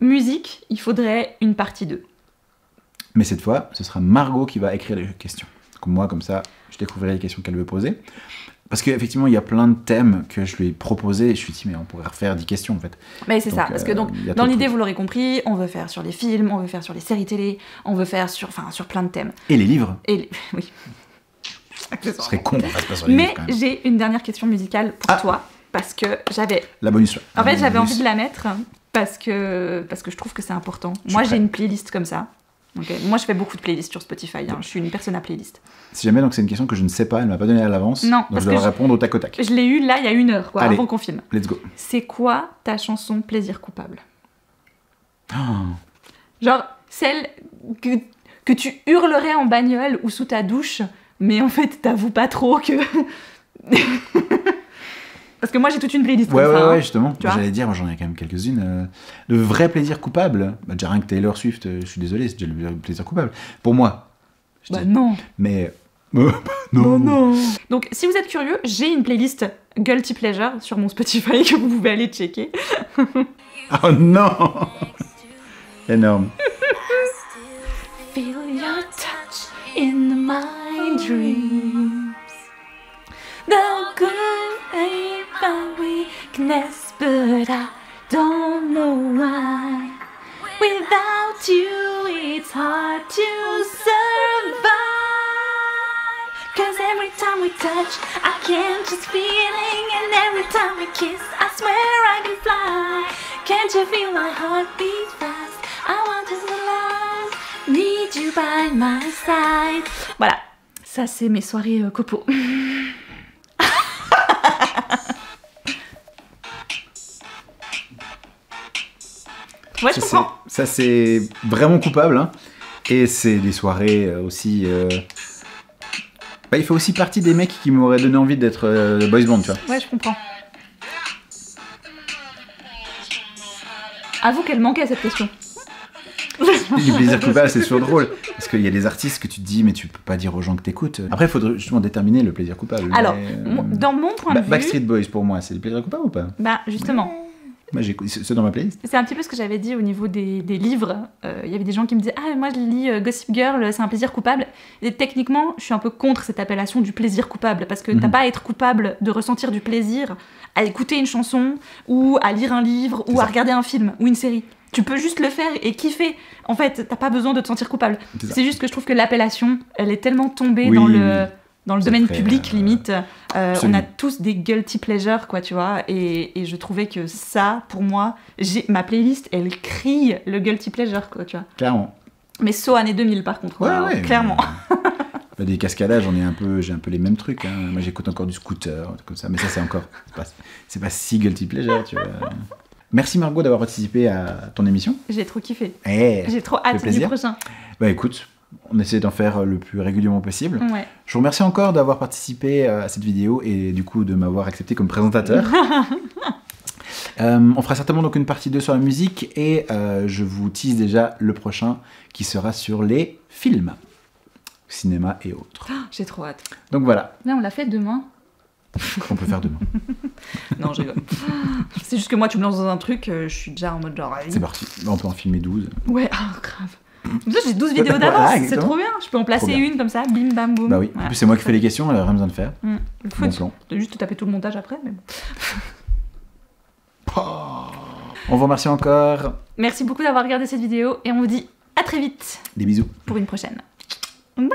Speaker 2: musique, il faudrait une partie 2.
Speaker 1: Mais cette fois, ce sera Margot qui va écrire les questions. Comme moi, comme ça, je découvrirai les questions qu'elle veut poser. Parce qu'effectivement, il y a plein de thèmes que je lui ai proposés et je me suis dit, mais on pourrait refaire 10 questions en fait.
Speaker 2: Mais c'est
Speaker 1: Donc,
Speaker 2: ça, parce que donc,
Speaker 1: il y a
Speaker 2: dans
Speaker 1: trop de
Speaker 2: l'idée,
Speaker 1: trucs.
Speaker 2: vous l'aurez compris, on veut faire sur les films, on veut faire sur les séries télé, on veut faire sur plein de thèmes.
Speaker 1: Et les livres.
Speaker 2: Oui.
Speaker 1: Ce serait con qu'on fasse pas sur les
Speaker 2: Mais
Speaker 1: livres quand même.
Speaker 2: j'ai une dernière question musicale pour toi, parce que j'avais...
Speaker 1: La bonus.
Speaker 2: En fait, j'avais
Speaker 1: bonus.
Speaker 2: envie de la mettre parce que je trouve que c'est important.
Speaker 1: Je suis
Speaker 2: Moi,
Speaker 1: prêt.
Speaker 2: j'ai une playlist comme ça. Ok. Moi, je fais beaucoup de playlists sur Spotify. Hein. Je suis une personne à playlist.
Speaker 1: Si jamais donc c'est une question que je ne sais pas, elle ne m'a pas donnée à l'avance.
Speaker 2: Non,
Speaker 1: donc
Speaker 2: parce
Speaker 1: je dois
Speaker 2: que
Speaker 1: répondre au tac au tac.
Speaker 2: Je l'ai eu là, il y a 1 heure, quoi,
Speaker 1: Allez.
Speaker 2: avant qu'on filme.
Speaker 1: Let's go.
Speaker 2: C'est quoi ta chanson plaisir coupable?
Speaker 1: Oh.
Speaker 2: Genre, celle que tu hurlerais en bagnole ou sous ta douche, mais en fait, t'avoues pas trop que... Parce que moi, j'ai toute une playlist
Speaker 1: Ouais,
Speaker 2: comme
Speaker 1: ouais,
Speaker 2: ça.
Speaker 1: ouais,
Speaker 2: hein.
Speaker 1: justement.
Speaker 2: Tu vois
Speaker 1: J'allais dire, moi j'en ai quand même quelques-unes. De vrais plaisirs coupables. Bah, déjà rien que Taylor Swift, je suis désolé, c'est déjà le plaisir coupable. Pour moi. Je
Speaker 2: Bah
Speaker 1: dis.
Speaker 2: non.
Speaker 1: Mais. non.
Speaker 2: Donc, si vous êtes curieux, j'ai une playlist Guilty Pleasure sur mon Spotify que vous pouvez aller checker.
Speaker 1: Oh non. Énorme.
Speaker 2: Feel your touch in my dreams. The good ain't my weakness, but I don't know why. Without you, it's hard to survive. 'Cause every time we touch, I can't just feeling, and every time we kiss, I swear I can fly. Can't you feel my heart beat fast? I want to love, need you by my side. Voilà, ça c'est mes soirées copo. Ouais, je comprends.
Speaker 1: Ça, c'est vraiment coupable. Hein. Et c'est des soirées aussi. Bah, il fait aussi partie des mecs qui m'auraient donné envie d'être boys band, tu vois.
Speaker 2: Ouais, je comprends. Avoue qu'elle manquait à cette question.
Speaker 1: Les plaisirs coupables, c'est toujours drôle. Parce qu'il y a des artistes que tu te dis, mais tu peux pas dire aux gens que t'écoutes. Après, il faudrait justement déterminer le plaisir coupable.
Speaker 2: Alors,
Speaker 1: mais,
Speaker 2: dans mon point de vue...
Speaker 1: Backstreet Boys, pour moi, c'est des plaisirs coupables ou pas?
Speaker 2: Bah, justement.
Speaker 1: Moi, j'écoute. C'est dans ma playlist.
Speaker 2: C'est un petit peu ce que j'avais dit au niveau des livres. Il y avait des gens qui me disaient « Ah, moi je lis Gossip Girl, c'est un plaisir coupable. » Et techniquement, je suis un peu contre cette appellation du plaisir coupable, parce que t'as pas à être coupable de ressentir du plaisir à écouter une chanson, ou à lire un livre, ou
Speaker 1: C'est
Speaker 2: à
Speaker 1: ça.
Speaker 2: regarder un film, ou une série. Tu peux juste le faire et kiffer. En fait, t'as pas besoin de te sentir coupable.
Speaker 1: C'est ça.
Speaker 2: C'est juste que je trouve que l'appellation, elle est tellement tombée
Speaker 1: Oui,
Speaker 2: dans
Speaker 1: oui.
Speaker 2: le
Speaker 1: C'est
Speaker 2: domaine
Speaker 1: très,
Speaker 2: public, limite. On
Speaker 1: absolument.
Speaker 2: a tous des guilty pleasures, quoi, tu vois. Et je trouvais que ça, pour moi, ma playlist, elle crie le guilty pleasure, quoi, tu vois.
Speaker 1: Clairement.
Speaker 2: Mais saut années 2000, par contre. voilà, clairement.
Speaker 1: Bah, des cascadages, j'ai un peu les mêmes trucs. Hein. Moi, j'écoute encore du Scooter, un truc comme ça. Mais ça, c'est pas si guilty pleasure, tu vois. Merci Margot d'avoir participé à ton émission.
Speaker 2: J'ai trop kiffé.
Speaker 1: Eh,
Speaker 2: J'ai trop
Speaker 1: fait
Speaker 2: hâte du
Speaker 1: plaisir.
Speaker 2: prochain.
Speaker 1: Bah écoute, on essaie d'en faire le plus régulièrement possible.
Speaker 2: Ouais.
Speaker 1: Je vous remercie encore d'avoir participé à cette vidéo et du coup de m'avoir accepté comme présentateur. On fera certainement donc une partie 2 sur la musique et je vous tease déjà le prochain qui sera sur les films, cinéma et autres.
Speaker 2: J'ai trop hâte.
Speaker 1: Donc voilà,
Speaker 2: Là, on l'a fait demain.
Speaker 1: on peut faire demain.
Speaker 2: Non, je rigole. C'est juste que moi, tu me lances dans un truc, je suis déjà en mode genre...
Speaker 1: C'est parti, on peut en filmer 12.
Speaker 2: Ouais, ah, grave. Comme ça, j'ai 12 vidéos
Speaker 1: Voilà,
Speaker 2: d'avance, c'est
Speaker 1: exactement.
Speaker 2: trop bien. Je peux en placer
Speaker 1: Trop bien.
Speaker 2: une comme ça, bim bam boum.
Speaker 1: Bah oui, en
Speaker 2: Voilà.
Speaker 1: plus c'est moi qui fais les questions, elle a rien besoin de faire.
Speaker 2: Il faut
Speaker 1: Bon plan.
Speaker 2: juste taper tout le montage après. Mais bon.
Speaker 1: On vous remercie encore,
Speaker 2: Merci beaucoup d'avoir regardé cette vidéo et on vous dit à très vite
Speaker 1: des bisous.
Speaker 2: pour une prochaine. Bye.